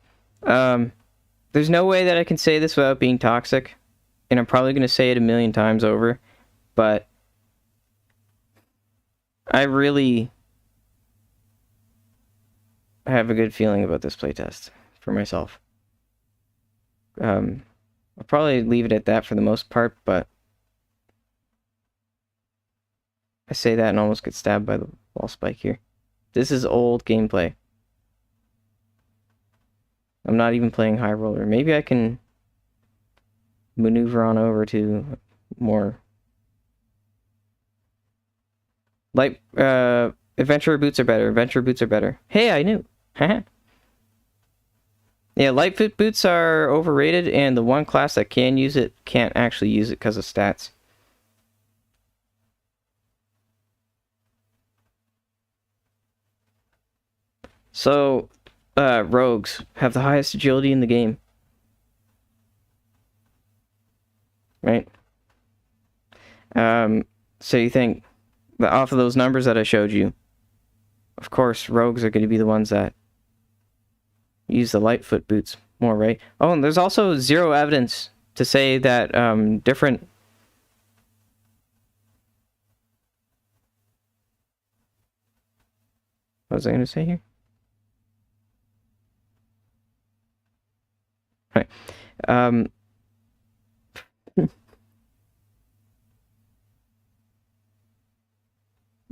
there's no way that I can say this without being toxic, and I'm probably gonna say it a million times over, but I really have a good feeling about this playtest for myself. I'll probably leave it at that for the most part, but I say that and almost get stabbed by the wall spike here. This is old gameplay. I'm not even playing high roller. Maybe I can maneuver on over to more light. Adventurer boots are better. Adventurer boots are better. Hey, I knew. Yeah, Lightfoot boots are overrated, and the one class that can use it can't actually use it because of stats. So, rogues have the highest agility in the game. Right? So you think that off of those numbers that I showed you, of course, rogues are going to be the ones that use the Lightfoot boots more, right? Oh, and there's also zero evidence to say that different... What was I going to say here? Right.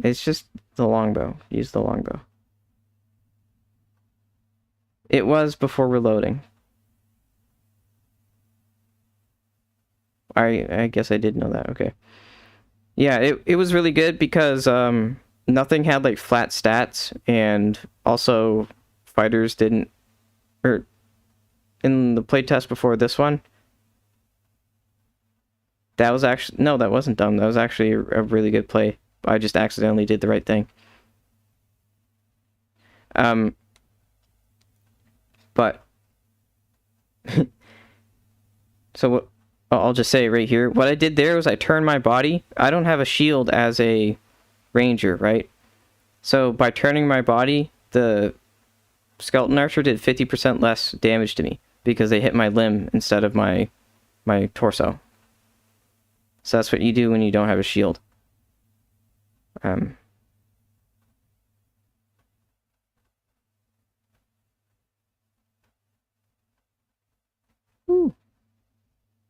It's just the longbow. Use the longbow. It was before reloading. I guess I did know that. Okay. Yeah, it was really good because nothing had like flat stats, and also fighters didn't, or in the playtest before this one, that was actually, no, that wasn't dumb. That was actually a really good play. I just accidentally did the right thing. But so what I'll just say right here, what I did there was I turned my body. I don't have a shield as a ranger, right? So by turning my body, the skeleton archer did 50% less damage to me because they hit my limb instead of my torso. So that's what you do when you don't have a shield.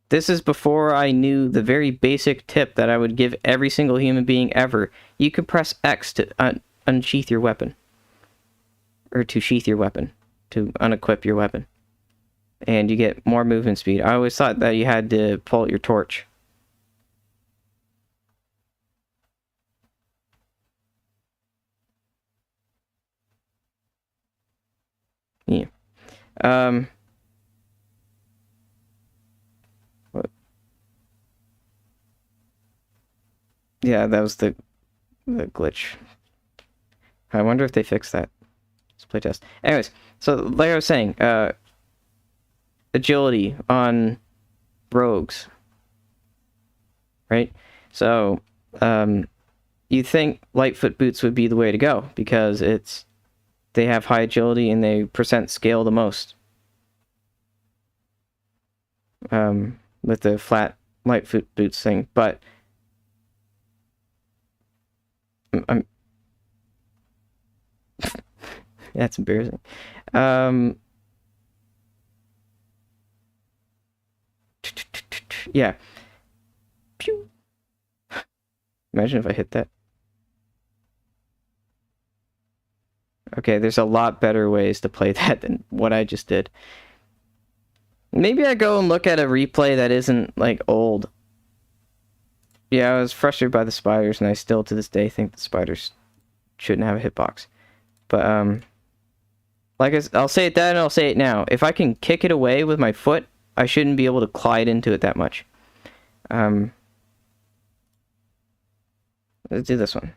This is before I knew the very basic tip that I would give every single human being ever. You can press X to unsheath your weapon. Or to sheath your weapon. To unequip your weapon. And you get more movement speed. I always thought that you had to pull out your torch. Yeah. What? Yeah, that was the glitch. I wonder if they fixed that. Let's play test. Anyways, so like I was saying, agility on rogues. Right? So, you'd think Lightfoot boots would be the way to go because they have high agility and they percent scale the most. With the flat Lightfoot boots thing, but I'm that's embarrassing. Yeah. Pew. Imagine if I hit that. Okay, there's a lot better ways to play that than what I just did. Maybe I go and look at a replay that isn't, like, old. Yeah, I was frustrated by the spiders, and I still, to this day, think the spiders shouldn't have a hitbox. But, like, I'll say it then, and I'll say it now. If I can kick it away with my foot, I shouldn't be able to glide into it that much. Let's do this one.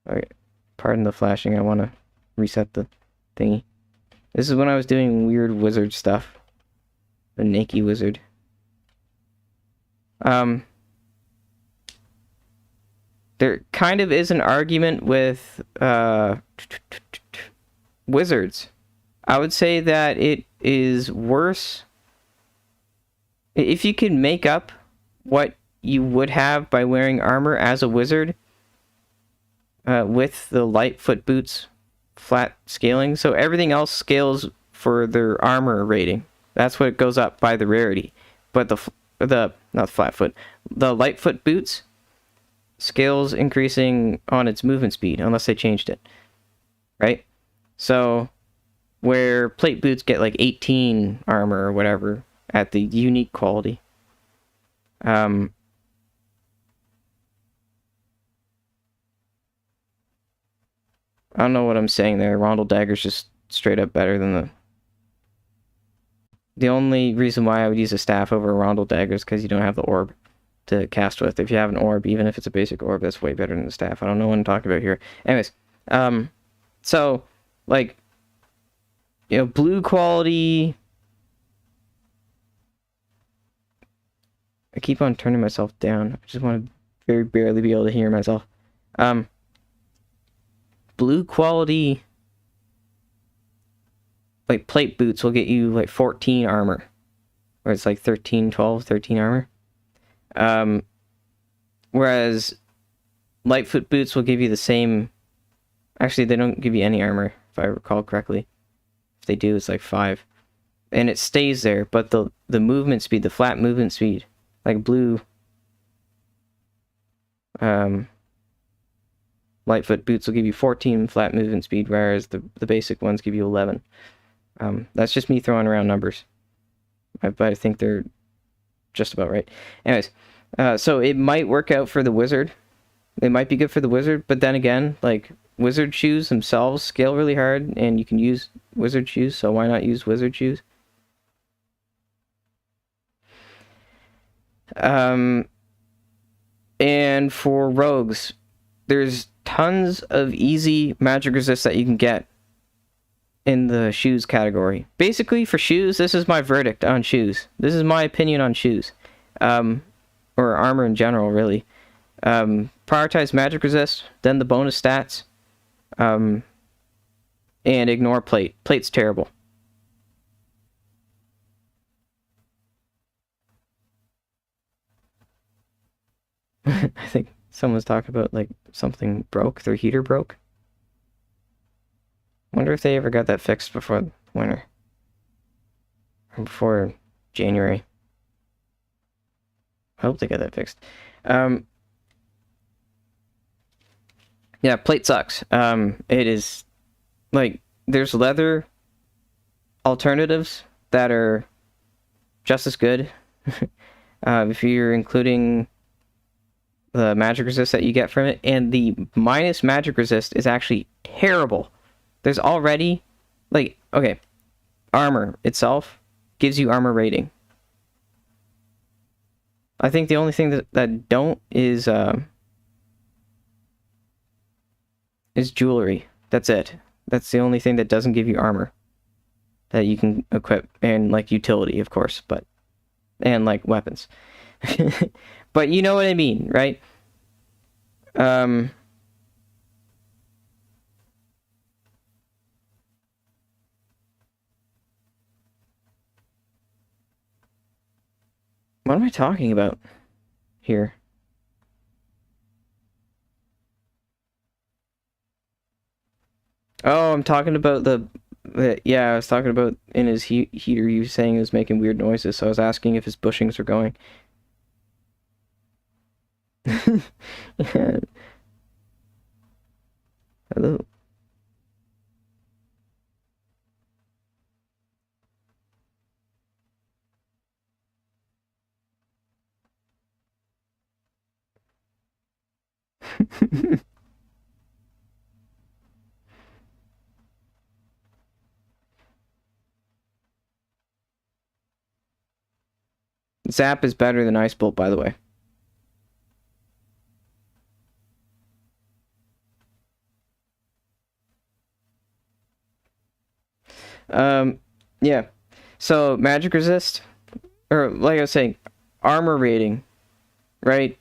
Okay, pardon the flashing, I want to reset the thingy. This is when I was doing weird wizard stuff. The Nakey wizard. There kind of is an argument with wizards. I would say that it is worse if you can make up what you would have by wearing armor as a wizard with the Lightfoot boots flat scaling. So everything else scales for their armor rating. That's what goes up by the rarity. But not Flatfoot, the Lightfoot boots scales increasing on its movement speed unless they changed it. Right? So where plate boots get like 18 armor or whatever at the unique quality. I don't know what I'm saying there. Rondel Dagger's just straight up better than the only reason why I would use a staff over a Rondel Dagger is because you don't have the orb to cast with. If you have an orb, even if it's a basic orb, that's way better than the staff. I don't know what I'm talking about here. Anyways, so, like, you know, blue quality... I keep on turning myself down. I just want to very barely be able to hear myself. Blue quality, like, plate boots will get you, like, 14 armor. Or it's, like, 13, 12, 13 armor. Whereas Lightfoot boots will give you the same... Actually, they don't give you any armor, if I recall correctly. If they do, it's, like, 5. And it stays there, but the movement speed, the flat movement speed, like blue... Lightfoot boots will give you 14 flat movement speed, whereas the basic ones give you 11. That's just me throwing around numbers, but I think they're just about right. Anyways, so it might work out for the wizard. It might be good for the wizard, but then again, like, wizard shoes themselves scale really hard, and you can use wizard shoes, so why not use wizard shoes? And for rogues, there's tons of easy magic resist that you can get in the shoes category. Basically, for shoes, this is my verdict on shoes. This is my opinion on shoes. Or armor in general, really. Prioritize magic resist, then the bonus stats, and ignore plate. Plate's terrible. I think someone's talking about, like, something broke. Their heater broke. Wonder if they ever got that fixed before winter. Or before January. I hope they got that fixed. Yeah, plate sucks. It is, like, there's leather alternatives that are just as good. If you're including the magic resist that you get from it, and the minus magic resist is actually terrible. There's already, like, okay, armor itself gives you armor rating. I think the only thing that don't is jewelry. That's it. That's the only thing that doesn't give you armor that you can equip, and, like, utility, of course, but, and, like, weapons. But you know what I mean, right? What am I talking about here? Oh, I'm talking about yeah, I was talking about in his heater, you saying he was making weird noises, so I was asking if his bushings were going. Yeah. Hello. Zap is better than Ice Bolt, by the way. Yeah. So magic resist, or like I was saying, armor rating, right?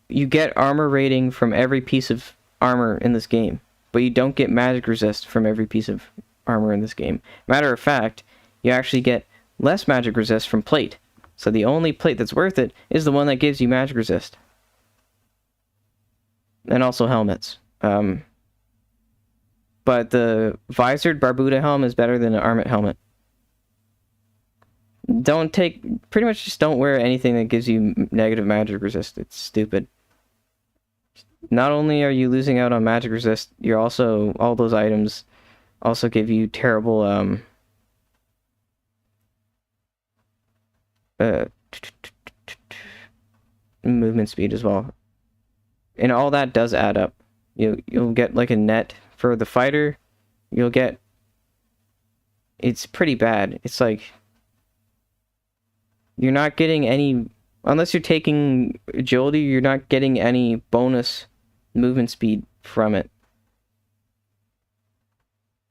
You get armor rating from every piece of armor in this game, but you don't get magic resist from every piece of armor in this game. Matter of fact, you actually get less magic resist from plate. So the only plate that's worth it is the one that gives you magic resist. And also helmets. But the visored Barbuda helm is better than an armet helmet. Pretty much just don't wear anything that gives you negative magic resist. It's stupid. Not only are you losing out on magic resist, you're also, all those items also give you terrible, movement speed as well. And all that does add up. You'll get, like, a net for the fighter. You'll get, it's pretty bad. It's like, you're not getting any, unless you're taking agility, you're not getting any bonus movement speed from it.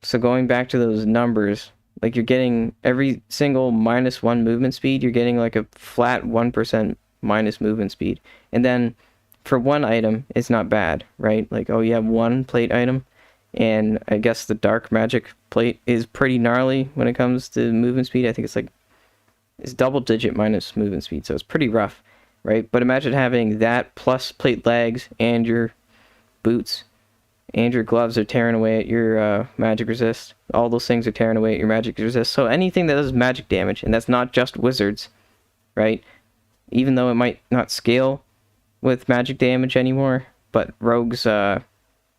So going back to those numbers, like, you're getting every single -1 movement speed, you're getting, like, a flat 1% minus movement speed. And then for one item, it's not bad, right? Like, oh, you have one plate item, and I guess the dark magic plate is pretty gnarly when it comes to movement speed. I think it's double-digit minus movement speed, so it's pretty rough, right? But imagine having that plus plate legs, and your boots and your gloves are tearing away at your magic resist. All those things are tearing away at your magic resist. So anything that does magic damage, and that's not just wizards, right? Even though it might not scale with magic damage anymore, but rogues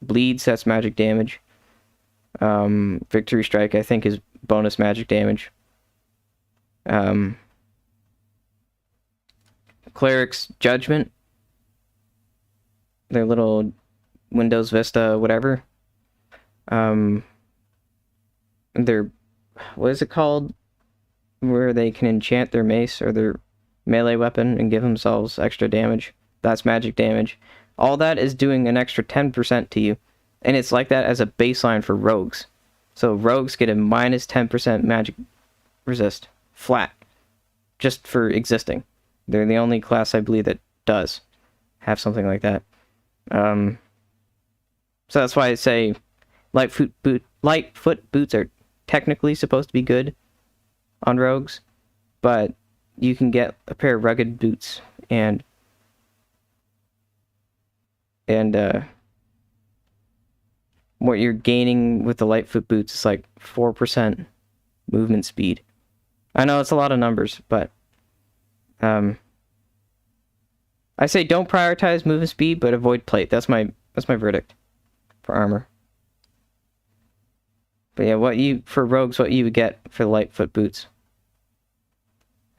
bleeds, that's magic damage. Victory strike I think is bonus magic damage. Cleric's judgment, their little Windows Vista whatever. Their, what is it called, where they can enchant their mace or their melee weapon and give themselves extra damage. That's magic damage. All that is doing an extra 10% to you. And it's like that as a baseline for rogues. So rogues get a minus 10% magic resist. Flat. Just for existing. They're the only class I believe that does have something like that. So that's why I say Lightfoot boots are technically supposed to be good on rogues, but you can get a pair of rugged boots and what you're gaining with the Lightfoot boots is like 4% movement speed. I know it's a lot of numbers, but I say don't prioritize movement speed, but avoid plate. That's my verdict for armor. But yeah, for rogues, what you would get for the Lightfoot boots.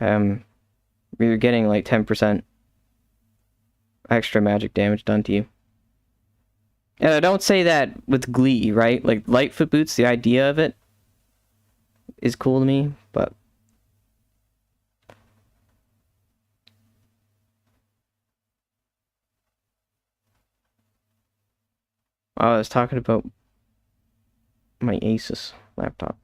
You're getting like 10% extra magic damage done to you. And I don't say that with glee, right? Like Lightfoot boots, the idea of it is cool to me, but I was talking about my Asus laptop.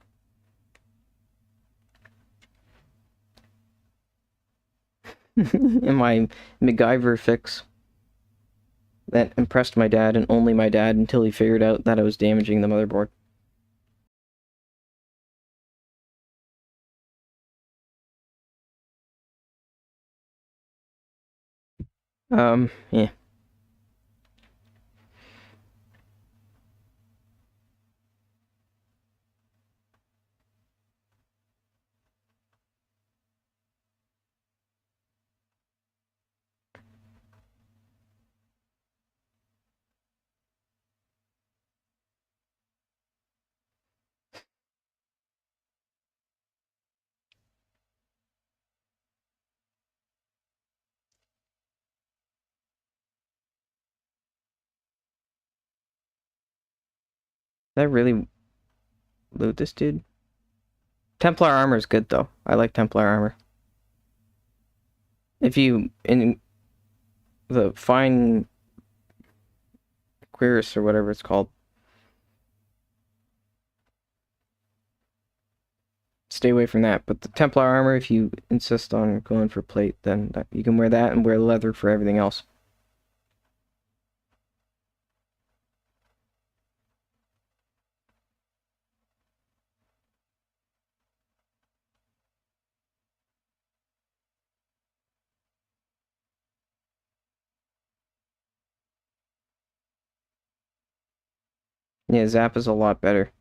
And my MacGyver fix that impressed my dad and only my dad until he figured out that I was damaging the motherboard. Yeah. Did I really loot this dude? Templar armor is good though. I like Templar armor. If you in the fine cuirass or whatever it's called, stay away from that. But the Templar armor, if you insist on going for plate, then you can wear that and wear leather for everything else. Yeah, Zap is a lot better.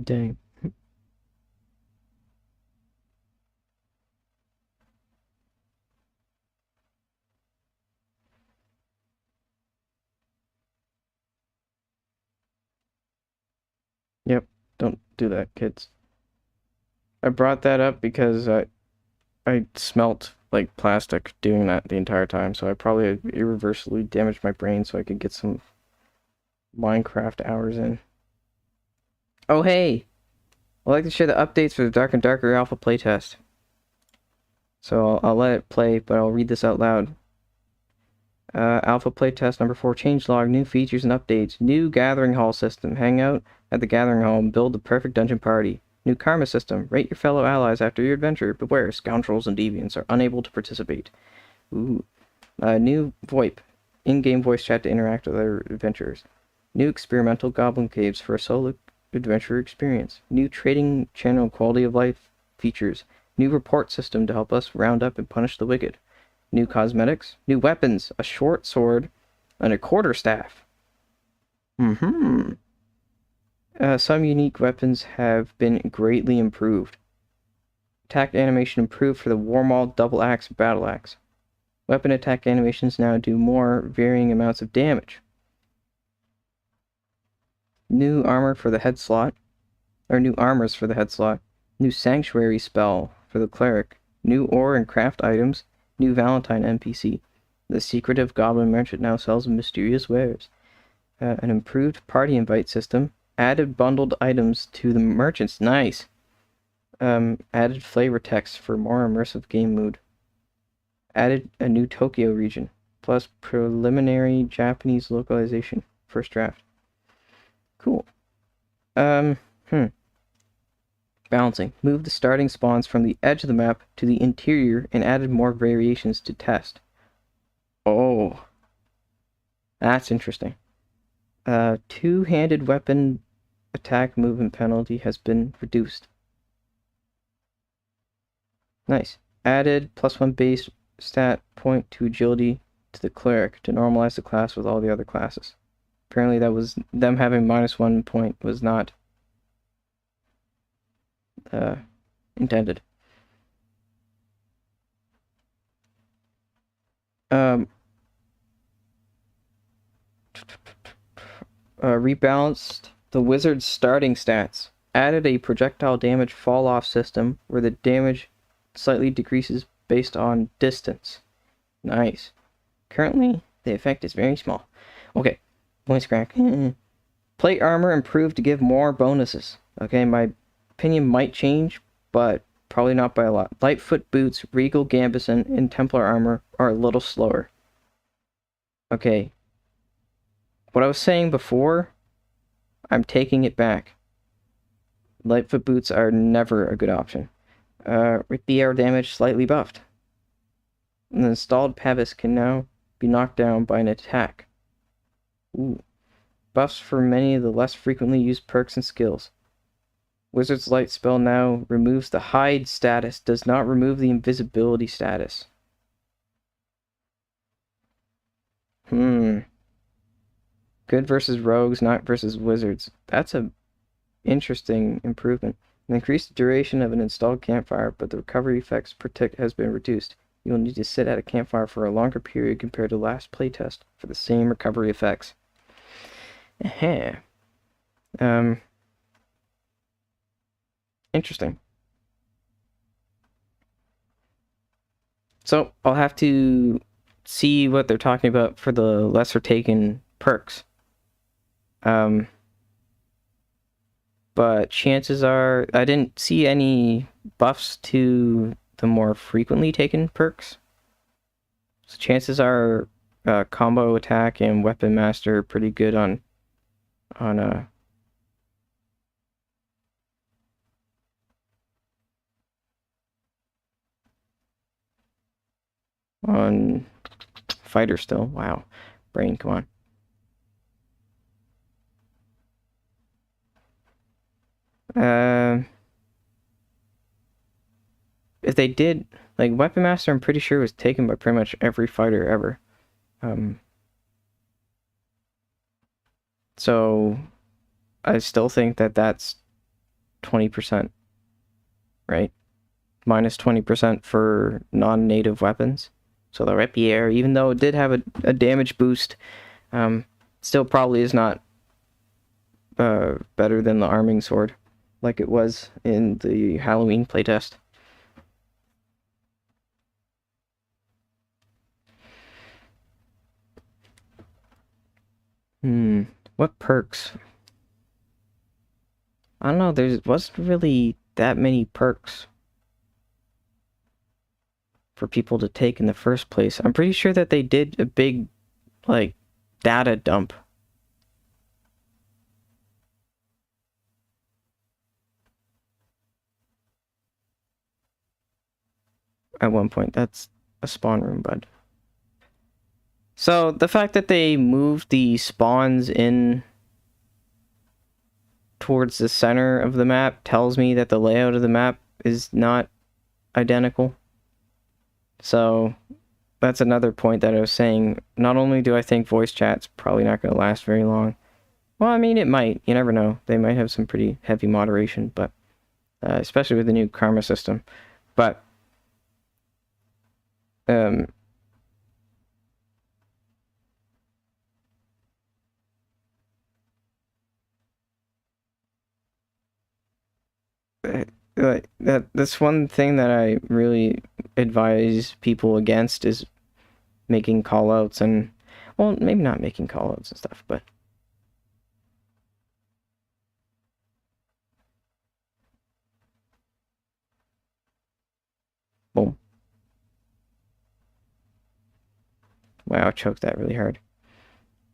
Dang. Yep, don't do that, kids. I brought that up because I smelt like plastic doing that the entire time, so I probably irreversibly damaged my brain so I could get some Minecraft hours in. Oh hey! I'd like to share the updates for the Dark and Darker Alpha playtest. So I'll let it play, but I'll read this out loud. Alpha playtest number 4, changelog, new features and updates. New gathering hall system, hang out at the gathering hall and build the perfect dungeon party. New karma system, rate your fellow allies after your adventure. Beware, scoundrels and deviants are unable to participate. Ooh. New VoIP, in-game voice chat to interact with other adventurers. New experimental goblin caves for a solo adventure experience. New trading channel quality of life features. New report system to help us round up and punish the wicked. New cosmetics, new weapons, a short sword, and a quarterstaff. Some unique weapons have been greatly improved. Attack animation improved for the Warmaul Double Axe Battle Axe. Weapon attack animations now do more varying amounts of damage. New armor for the head slot, or new armors for the head slot. New sanctuary spell for the cleric. New ore and craft items. New Valentine NPC. The secretive goblin merchant now sells mysterious wares. An improved party invite system. Added bundled items to the merchants. Nice. Added flavor text for more immersive game mood. Added a new Tokyo region. Plus preliminary Japanese localization. First draft. Cool. Balancing. Move the starting spawns from the edge of the map to the interior and added more variations to test. Oh. That's interesting. Two-handed weapon attack movement penalty has been reduced. Nice. Added +1 base stat point to agility to the cleric to normalize the class with all the other classes. Apparently that was them having -1 point was not intended. Rebalanced the wizard's starting stats. Added a projectile damage fall-off system where the damage slightly decreases based on distance. Nice. Currently, the effect is very small. Okay, voice crack. Plate armor improved to give more bonuses. Okay, my opinion might change, but probably not by a lot. Lightfoot boots, regal gambeson, and Templar armor are a little slower. Okay. What I was saying before, I'm taking it back. Lightfoot boots are never a good option. Rapier damage slightly buffed. An installed Pavis can now be knocked down by an attack. Ooh. Buffs for many of the less frequently used perks and skills. Wizard's Light spell now removes the hide status, does not remove the invisibility status. Good versus rogues, not versus wizards. That's a interesting improvement. An increased duration of an installed campfire, but the recovery effects per tick has been reduced. You will need to sit at a campfire for a longer period compared to last playtest for the same recovery effects. Interesting. So I'll have to see what they're talking about for the lesser taken perks. But chances are I didn't see any buffs to the more frequently taken perks. So chances are combo attack and weapon master are pretty good on fighter still. Wow. Brain, come on. If they did, like, Weapon Master, I'm pretty sure was taken by pretty much every fighter ever. So I still think that that's 20%, right? Minus 20% for non-native weapons. So the Rapier, even though it did have a damage boost, still probably is not better than the arming sword, like it was in the Halloween playtest. What perks? I don't know, there wasn't really that many perks for people to take in the first place. I'm pretty sure that they did a big, like, data dump. At one point. That's a spawn room, bud. So the fact that they moved the spawns in towards the center of the map tells me that the layout of the map is not identical. So that's another point that I was saying. Not only do I think voice chat's probably not going to last very long. Well, I mean, it might. You never know. They might have some pretty heavy moderation, but especially with the new karma system. But um, that's one thing that I really advise people against is making callouts and, well, maybe not making callouts and stuff, but boom. Wow, I choked that really hard.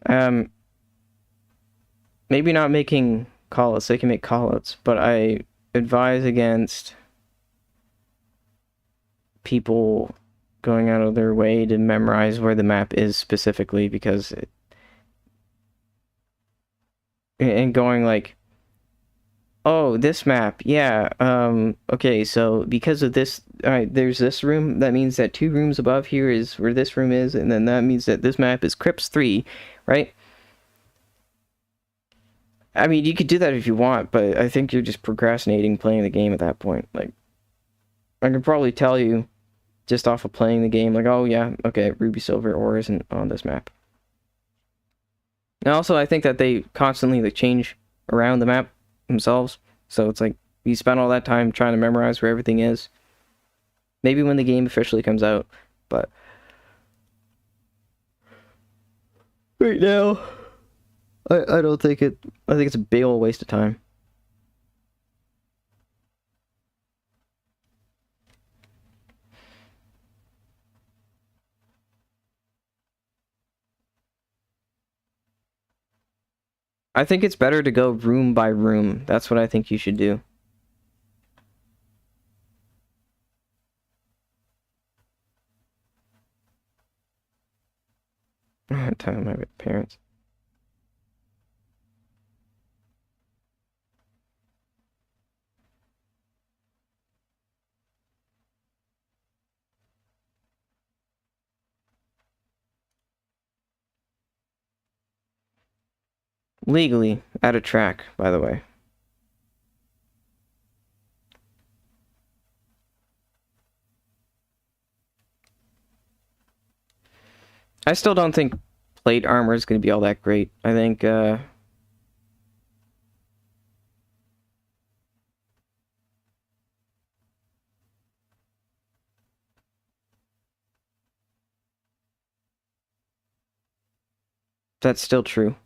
Um, maybe not making callouts. They can make callouts, but I advise against people going out of their way to memorize where the map is specifically because and going like, oh, this map, yeah, okay, so because of this, all right, there's this room, that means that 2 rooms above here is where this room is, and then that means that this map is Crypts 3, right? I mean, you could do that if you want, but I think you're just procrastinating playing the game at that point. Like, I can probably tell you just off of playing the game, like, oh yeah, okay, Ruby Silver ore isn't on this map. And also, I think that they constantly like change around the map themselves, so it's like you spend all that time trying to memorize where everything is. Maybe when the game officially comes out, but right now, I don't think it. I think it's a big old waste of time. I think it's better to go room by room. That's what I think you should do. I'm telling my parents. Legally, at a track, by the way. I still don't think plate armor is going to be all that great. I think, that's still true.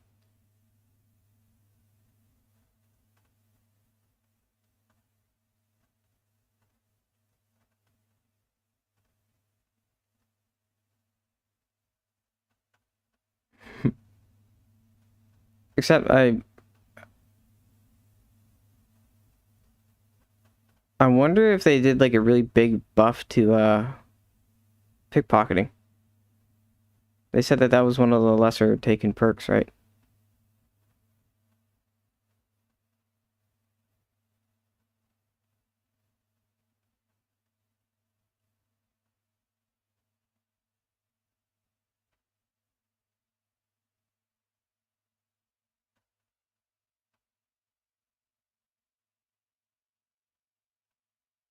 Except I wonder if they did like a really big buff to pickpocketing. They said that that was one of the lesser taken perks, right?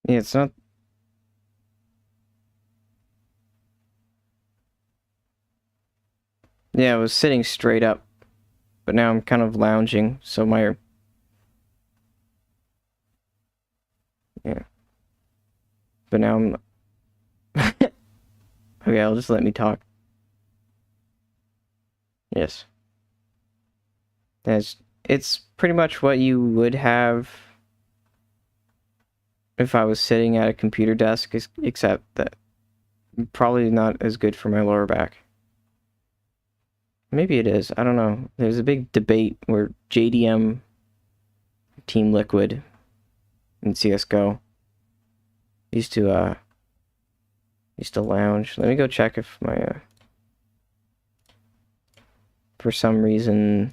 Yeah, it's not. Yeah, I was sitting straight up, but now I'm kind of lounging, so my. Yeah. But now I'm. Okay, I'll just let me talk. Yes. It's pretty much what you would have if I was sitting at a computer desk, except that probably not as good for my lower back. Maybe it is. I don't know. There's a big debate where JDM, Team Liquid, and CS:GO used to lounge. Let me go check if my for some reason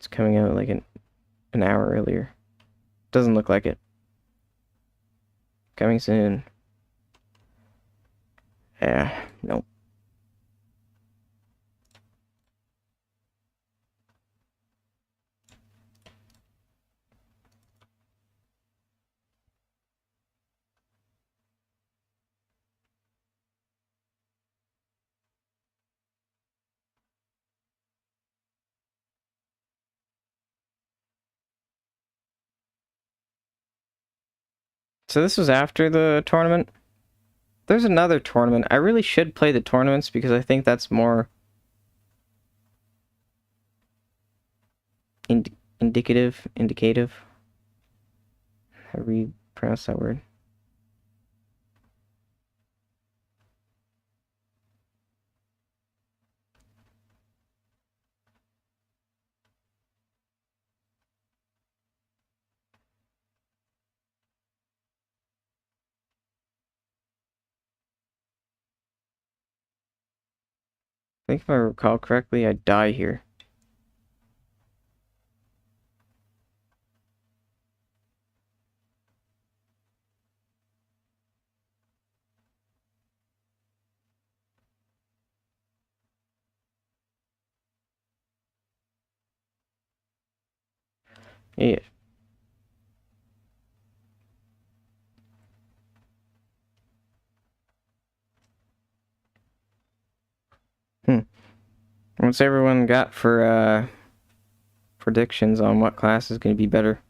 it's coming out like an hour earlier. Doesn't look like it. Coming soon. No. So this was after the tournament. There's another tournament. I really should play the tournaments because I think that's more indicative. How do you pronounce that word? I think if I recall correctly, I die here. Yeah. What's everyone got for predictions on what class is going to be better?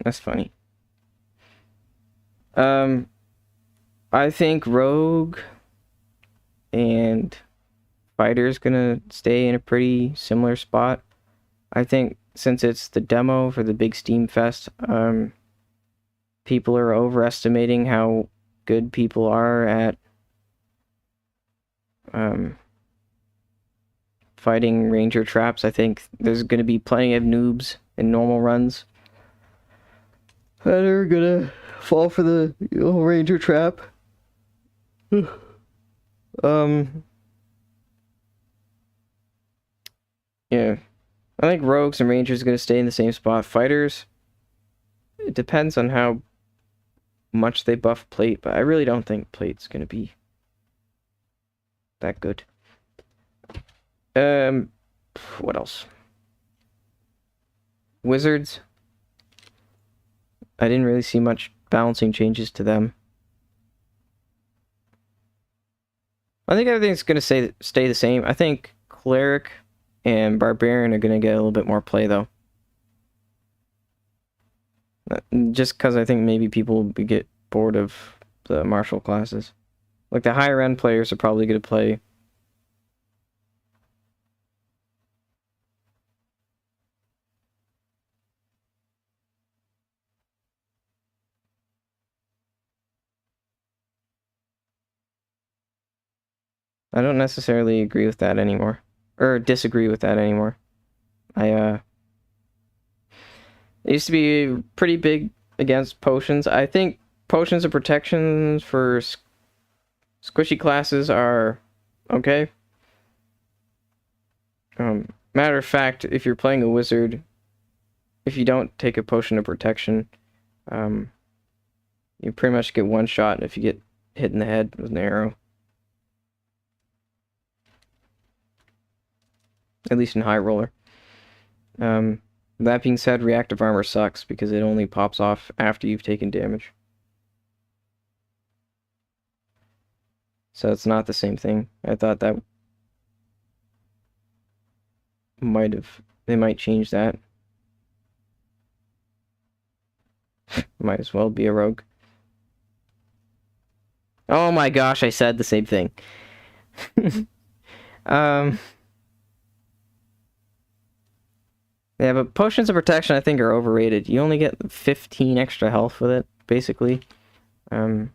That's funny. I think Rogue and Fighter's gonna stay in a pretty similar spot. I think since it's the demo for the big Steamfest, people are overestimating how good people are at fighting ranger traps. I think there's gonna be plenty of noobs in normal runs that are gonna fall for the ranger trap. Yeah. I think rogues and rangers are gonna stay in the same spot. Fighters, it depends on how much they buff plate, but I really don't think plate's gonna be that good. What else? Wizards. I didn't really see much balancing changes to them. I think everything's gonna stay the same. I think cleric and barbarian are gonna get a little bit more play though. Just because I think maybe people will get bored of the martial classes. Like the higher end players are probably gonna play. I don't necessarily agree with that anymore. Or disagree with that anymore. I used to be pretty big against potions. I think potions of protections for squishy classes are okay. Matter of fact, if you're playing a wizard, if you don't take a potion of protection, you pretty much get one shot if you get hit in the head with an arrow. At least in High Roller. That being said, reactive armor sucks because it only pops off after you've taken damage. So it's not the same thing. I thought that they might change that. Might as well be a rogue. Oh my gosh, I said the same thing. Yeah, but potions of protection I think are overrated. You only get 15 extra health with it, basically. That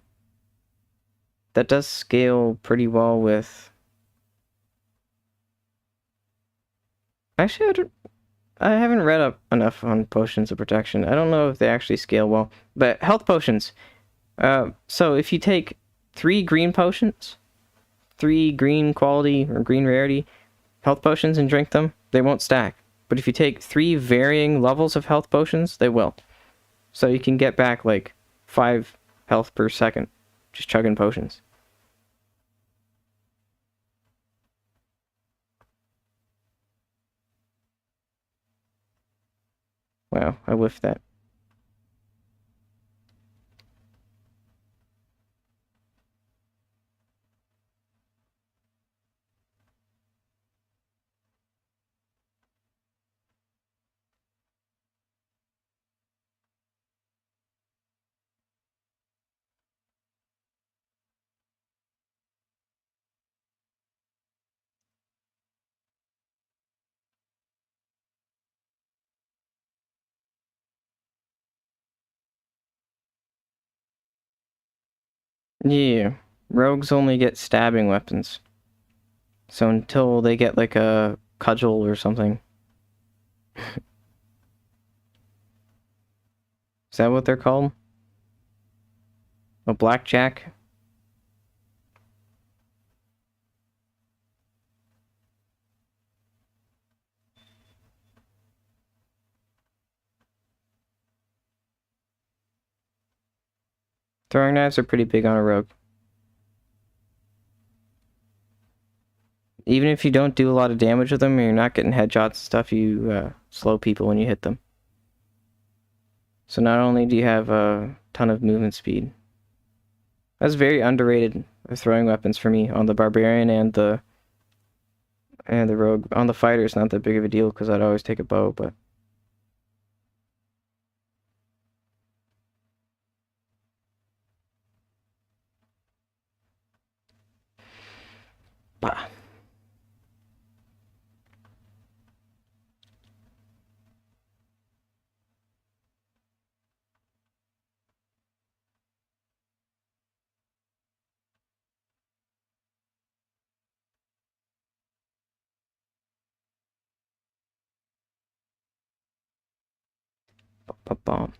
does scale pretty well with... Actually, I haven't read up enough on potions of protection. I don't know if they actually scale well. But health potions. So if you take 3 green potions, 3 green quality or green rarity health potions and drink them, they won't stack. But if you take 3 varying levels of health potions, they will. So you can get back like 5 health per second just chugging potions. Wow, I whiffed that. Yeah, rogues only get stabbing weapons. So until they get like a cudgel or something. Is that what they're called? A blackjack? Throwing knives are pretty big on a rogue. Even if you don't do a lot of damage with them, you're not getting headshots and stuff, you slow people when you hit them. So not only do you have a ton of movement speed. That's very underrated throwing weapons for me on the barbarian and the rogue. On the fighter, it's not that big of a deal because I'd always take a bow, but bah. Ba-ba-bomb.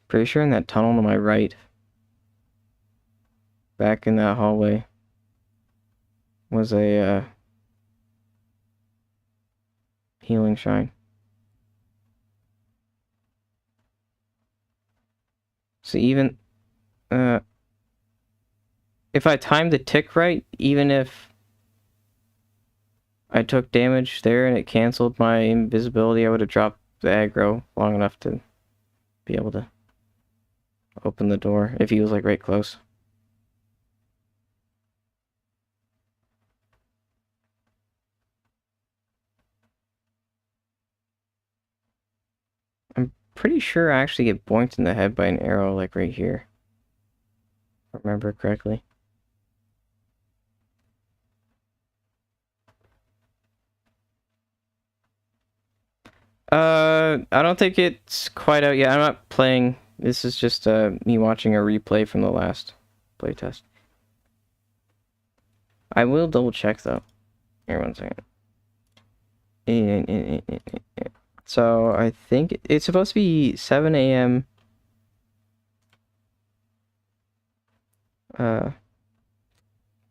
Pretty sure in that tunnel to my right, back in that hallway, was a healing shrine. So even if I timed the tick right, even if I took damage there and it canceled my invisibility, I would have dropped the aggro long enough to be able to open the door if he was like right close. I'm pretty sure I actually get boinked in the head by an arrow like right here. If I remember correctly. I don't think it's quite out yet. I'm not playing. This is just me watching a replay from the last playtest. I will double check though. Here, 1 second. So I think it's supposed to be 7 a.m.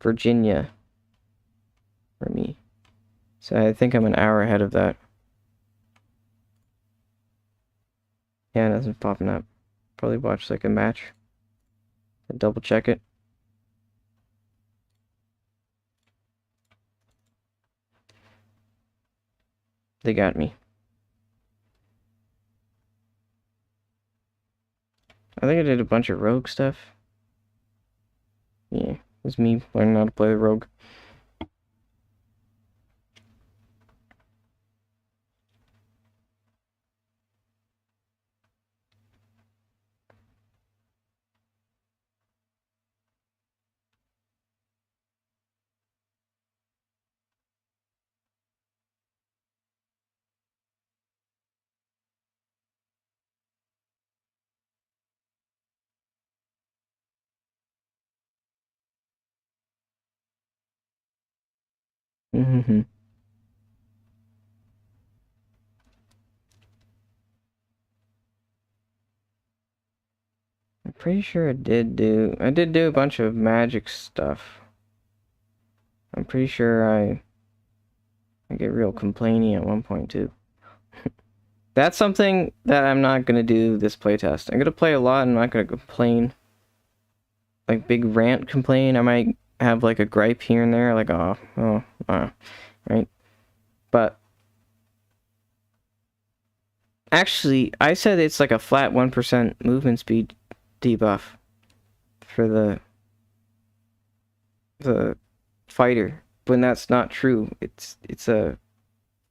Virginia for me. So I think I'm an hour ahead of that. Yeah, nothing's popping up. Probably watch like a match and double check it. They got me. I think I did a bunch of rogue stuff. Yeah, it was me learning how to play the rogue. Mm-hmm. pretty sure I did do a bunch of magic stuff. I'm pretty sure I get real complaining at one point too. That's something that I'm not gonna do this playtest. I'm gonna play a lot and I'm not gonna complain. Like big rant complain. I might have like a gripe here and there, like right? But actually, I said it's like a flat 1% movement speed debuff for the fighter. When that's not true. It's a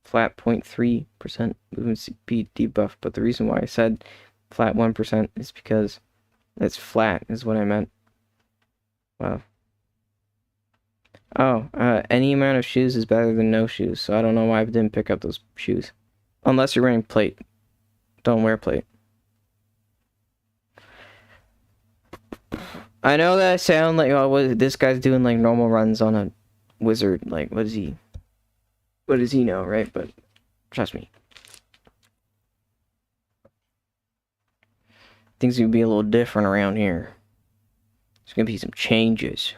flat 0.3% movement speed debuff, but the reason why I said flat 1% is because it's flat is what I meant. Wow. Oh, any amount of shoes is better than no shoes, so I don't know why I didn't pick up those shoes. Unless you're wearing plate. Don't wear plate. I know that I sound like, oh, what, this guy's doing like normal runs on a wizard. Like, what does he know, right? But trust me. Things are gonna be a little different around here. There's gonna be some changes.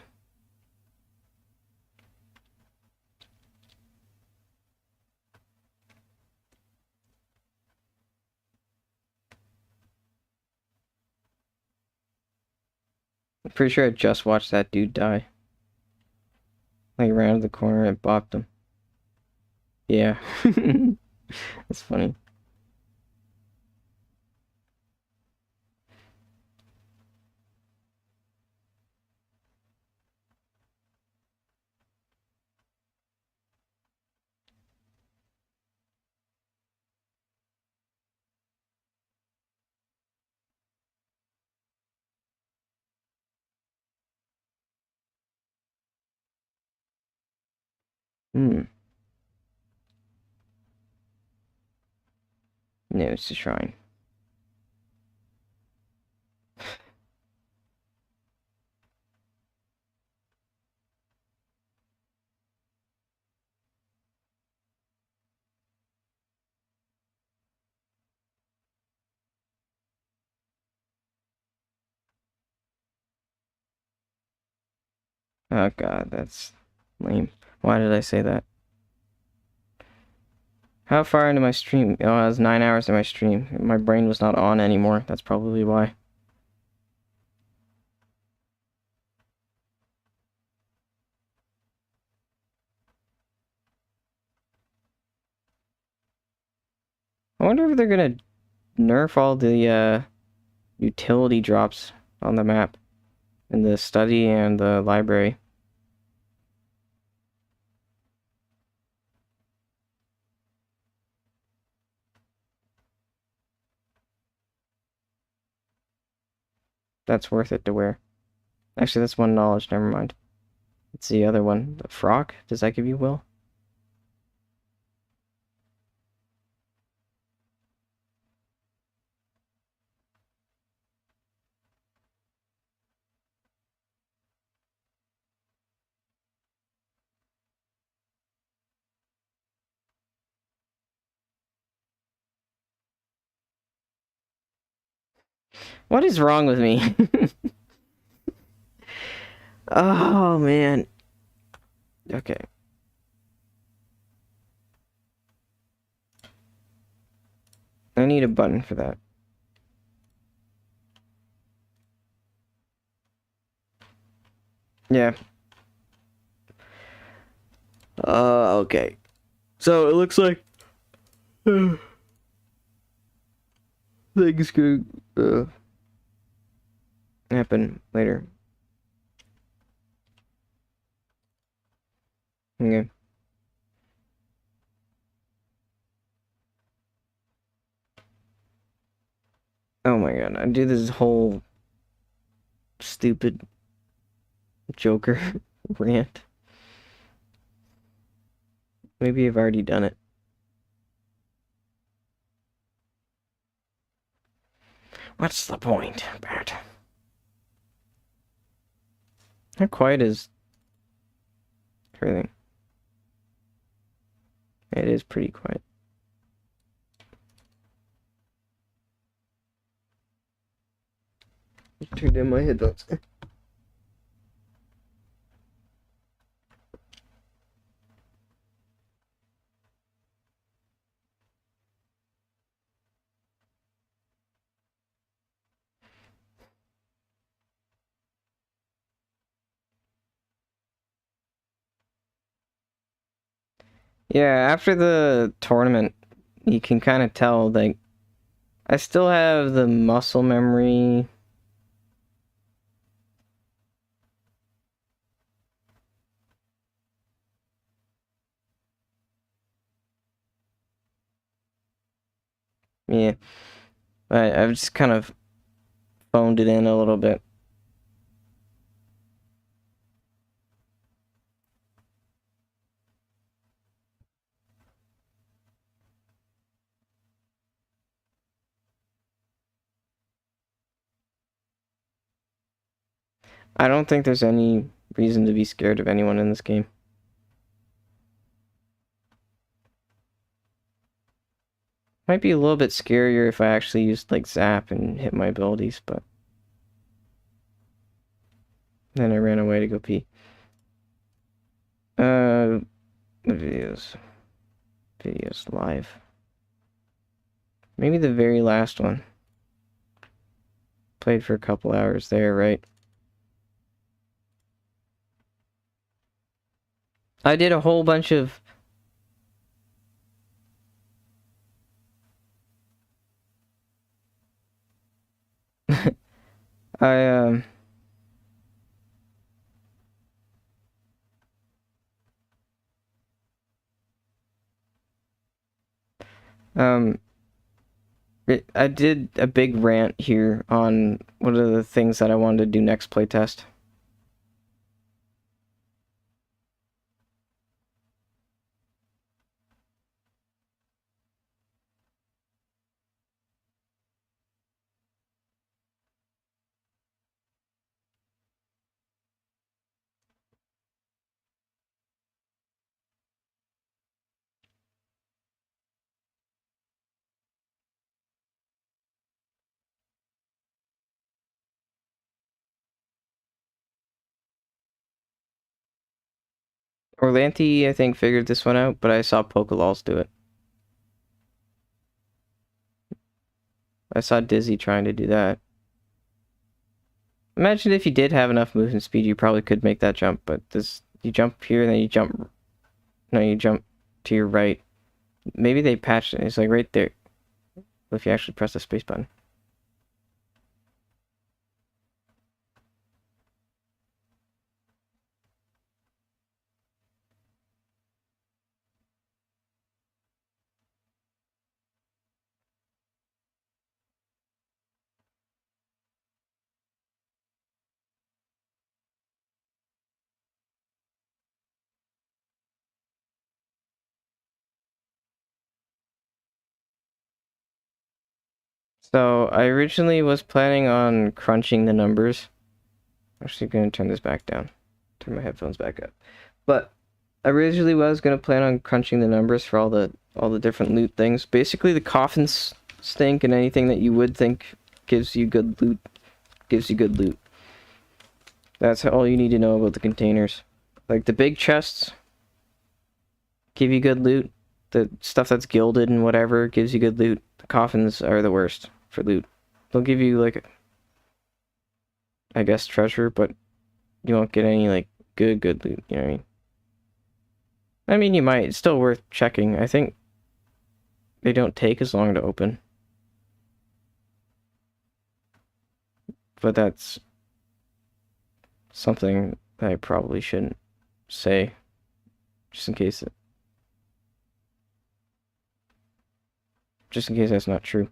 I'm pretty sure I just watched that dude die. Like, around the corner and bopped him. Yeah. That's funny. No, it's a shrine. Oh god, that's lame. Why did I say that? How far into my stream? Oh, I was 9 hours in my stream. My brain was not on anymore. That's probably why. I wonder if they're gonna nerf all the utility drops on the map in the study and the library. That's worth it to wear. Actually, that's one knowledge. Never mind. It's the other one. The frock? Does that give you will? What is wrong with me? Oh, man. Okay. I need a button for that. Yeah. Okay. So it looks like things could happen later. Okay. Oh my god, I do this whole stupid Joker rant. Maybe I've already done it. What's the point, Bert? How quiet is everything? It is pretty quiet. Turned in my headphones. Yeah, after the tournament, you can kind of tell, like, I still have the muscle memory. Yeah, I've just kind of phoned it in a little bit. I don't think there's any reason to be scared of anyone in this game. Might be a little bit scarier if I actually used, like, Zap and hit my abilities, but then I ran away to go pee. Videos. Videos live. Maybe the very last one. Played for a couple hours there, right? I did a whole bunch of... I, um, I did a big rant here on what are the things that I wanted to do next playtest. Orlanthi, I think, figured this one out, but I saw Pokelals do it. I saw Dizzy trying to do that. Imagine if you did have enough movement speed, you probably could make that jump, but this, you jump here and then you jump, no, you jump to your right. Maybe they patched it. It's like right there. If you actually press the space button. So I originally was planning on crunching the numbers. I'm actually going to turn this back down. Turn my headphones back up. But I originally was going to plan on crunching the numbers for all the different loot things. Basically, the coffins stink, and anything that you would think gives you good loot gives you good loot. That's all you need to know about the containers. Like the big chests give you good loot. The stuff that's gilded and whatever gives you good loot. The coffins are the worst for loot. They'll give you, like, I guess, treasure, but you won't get any, like, good loot, you know what I mean? I mean, you might. It's still worth checking. I think they don't take as long to open. But that's something that I probably shouldn't say, just in case that's not true.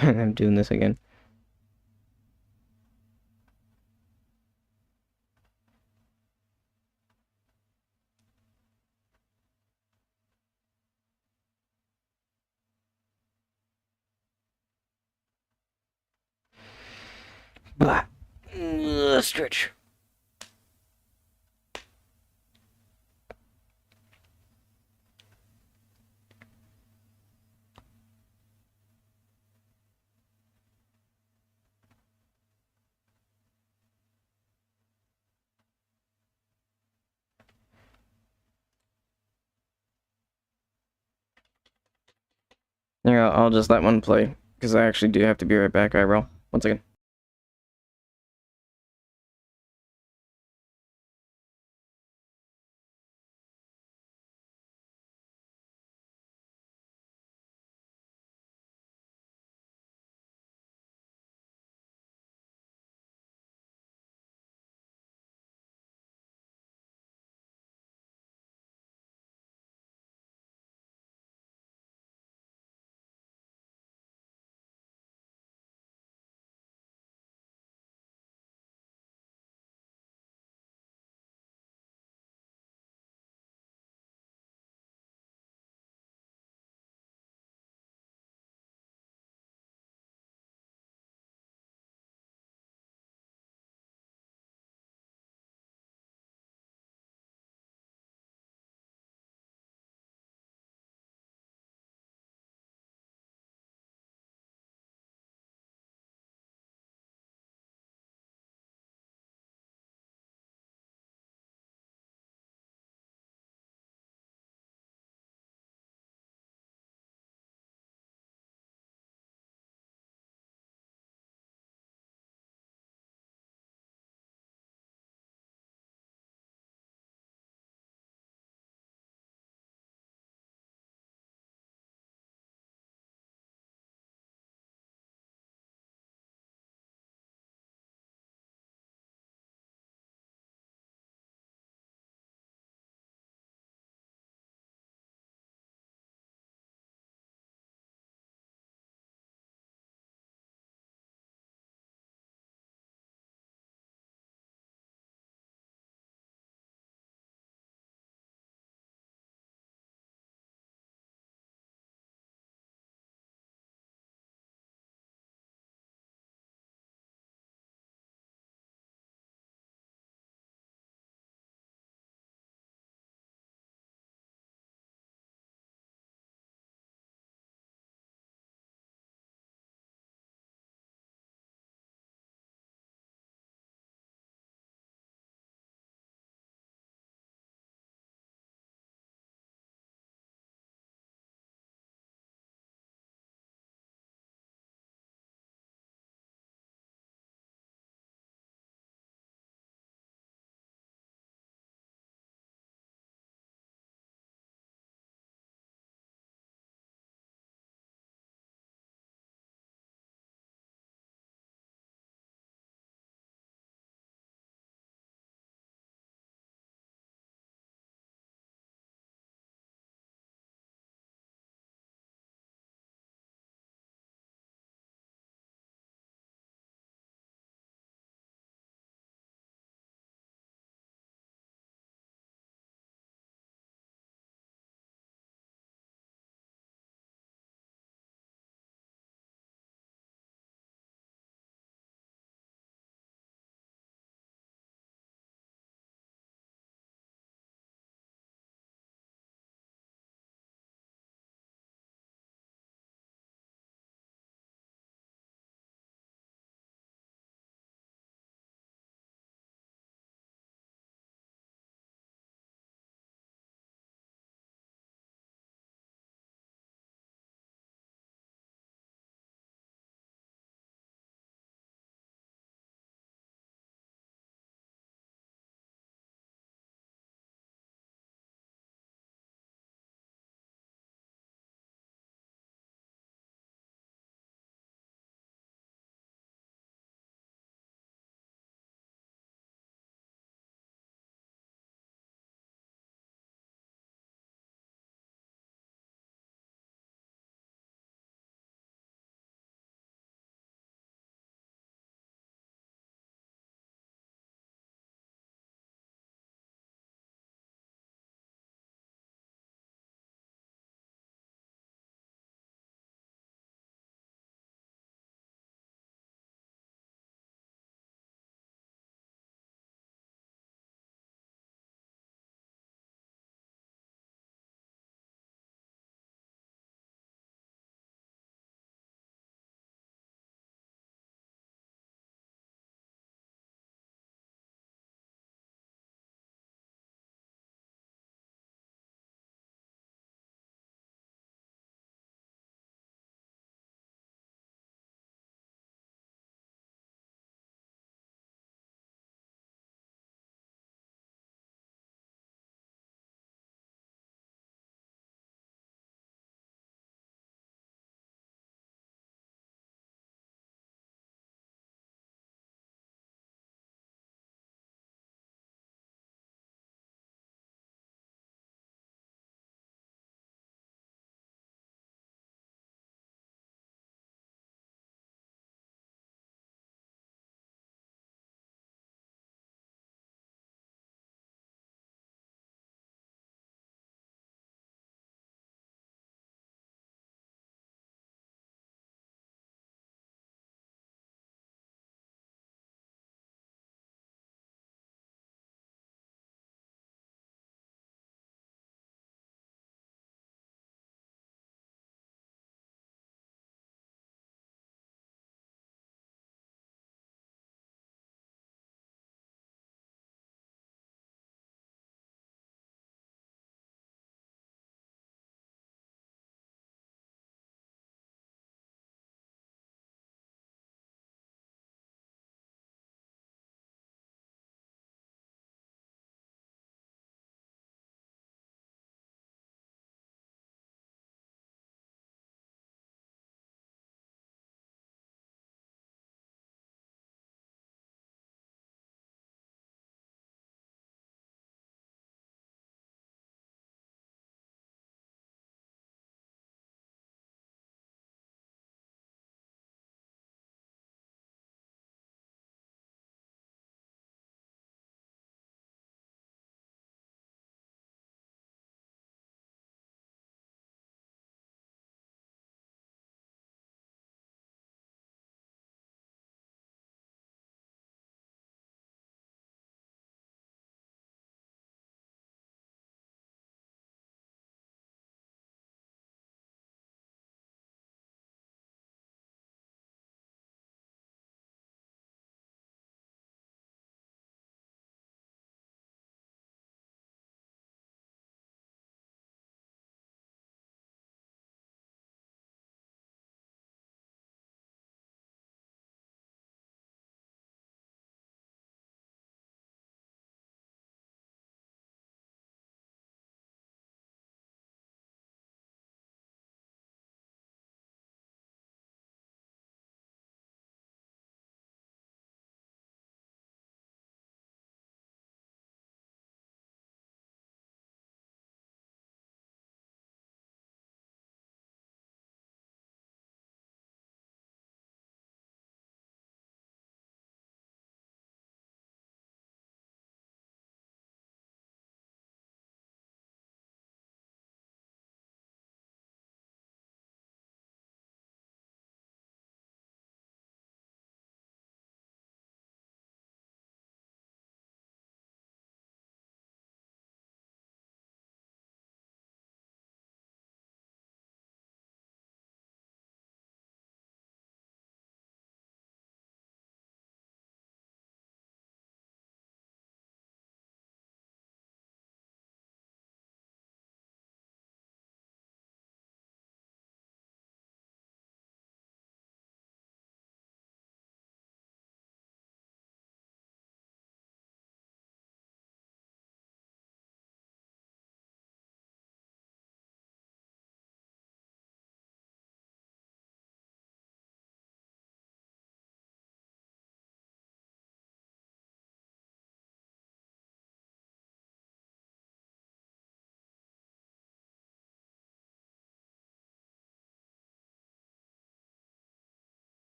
I'm doing this again. Blah. Stretch. Yeah, I'll just let one play, because I actually do have to be right back. I roll. 1 second.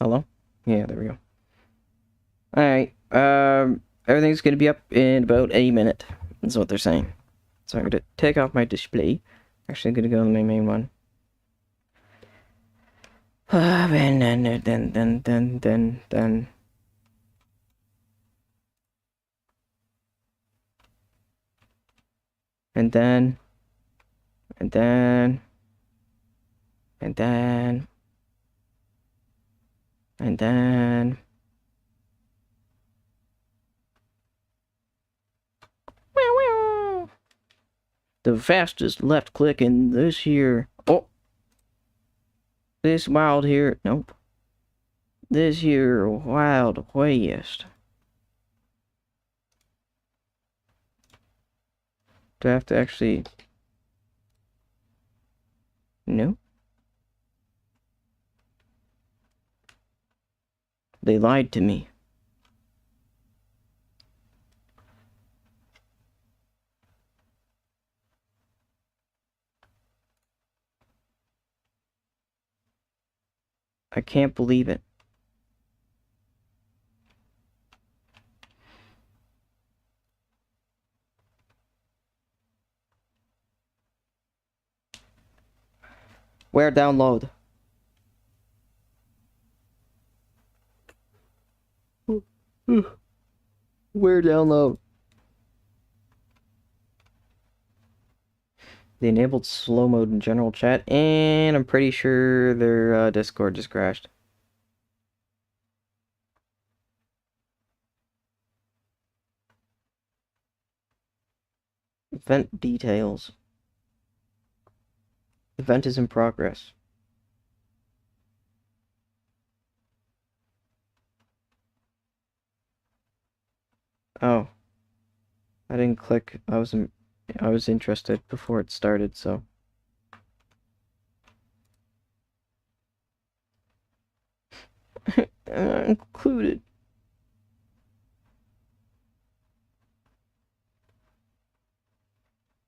Hello? Yeah, there we go. Alright, everything's gonna be up in about a minute. That's what they're saying. So I'm gonna take off my display. Actually, I'm gonna go to my main one. And then. And then. And then. And then. And then. The fastest left click in this here. Oh! This wild here. Nope. This here Wild West. Do I have to actually... No? They lied to me. I can't believe it. Where download? Where download? They enabled slow mode in general chat, and I'm pretty sure their Discord just crashed. Event details. Event is in progress. Oh. I didn't click. I was interested before it started, so. Included.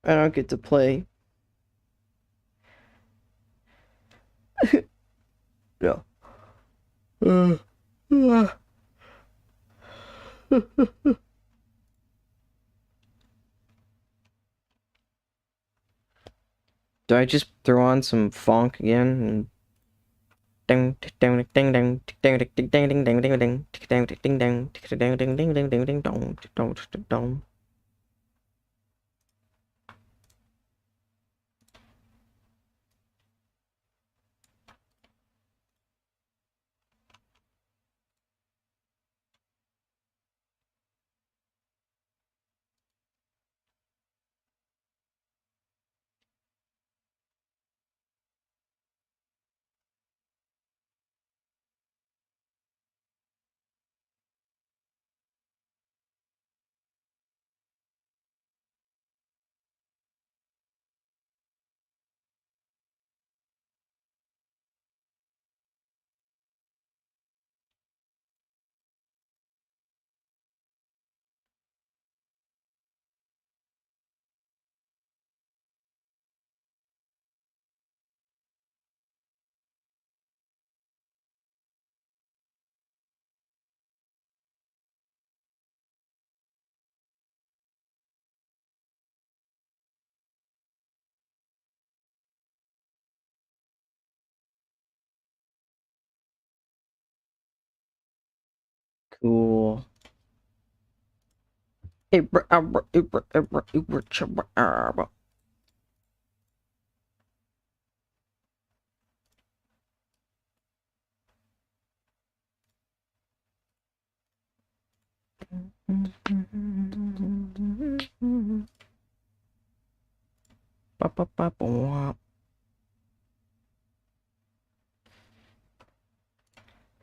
I don't get to play. No. Do I just throw on some funk again and ding ding ding ding ding ding ding ding ding ding ding ding ding ding ding ding ding ding ding dong dong. Cool.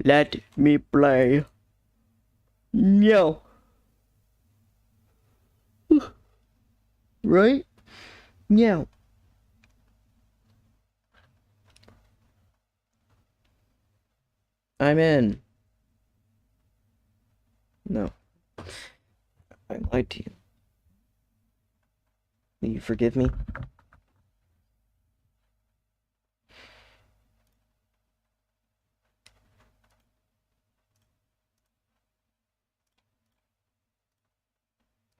Let me play. No. Right? No. I'm in. No. I lied to you. Will you forgive me?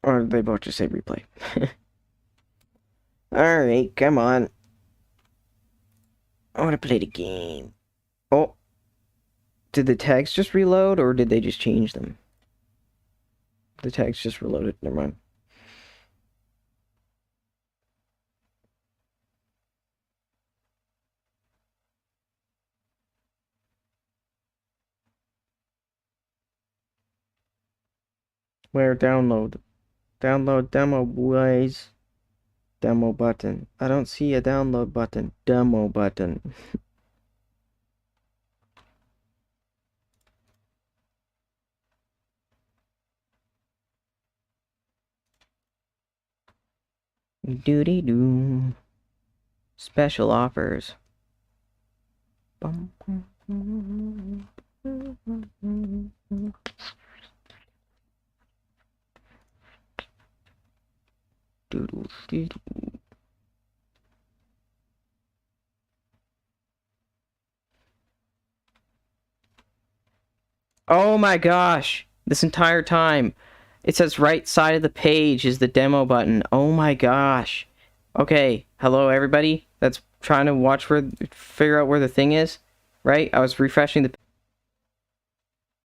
Or did they both just say replay? Alright, come on. I want to play the game. Oh. Did the tags just reload, or did they just change them? The tags just reloaded. Never mind. Where download? Download demo, boys. Demo button. I don't see a download button. Demo button. Doody doo. Special offers. Bum, bum, bum, bum, bum. Doodle, doodle. Oh my gosh! This entire time, it says right side of the page is the demo button. Oh my gosh! Okay, hello everybody that's trying to figure out where the thing is, right? I was refreshing the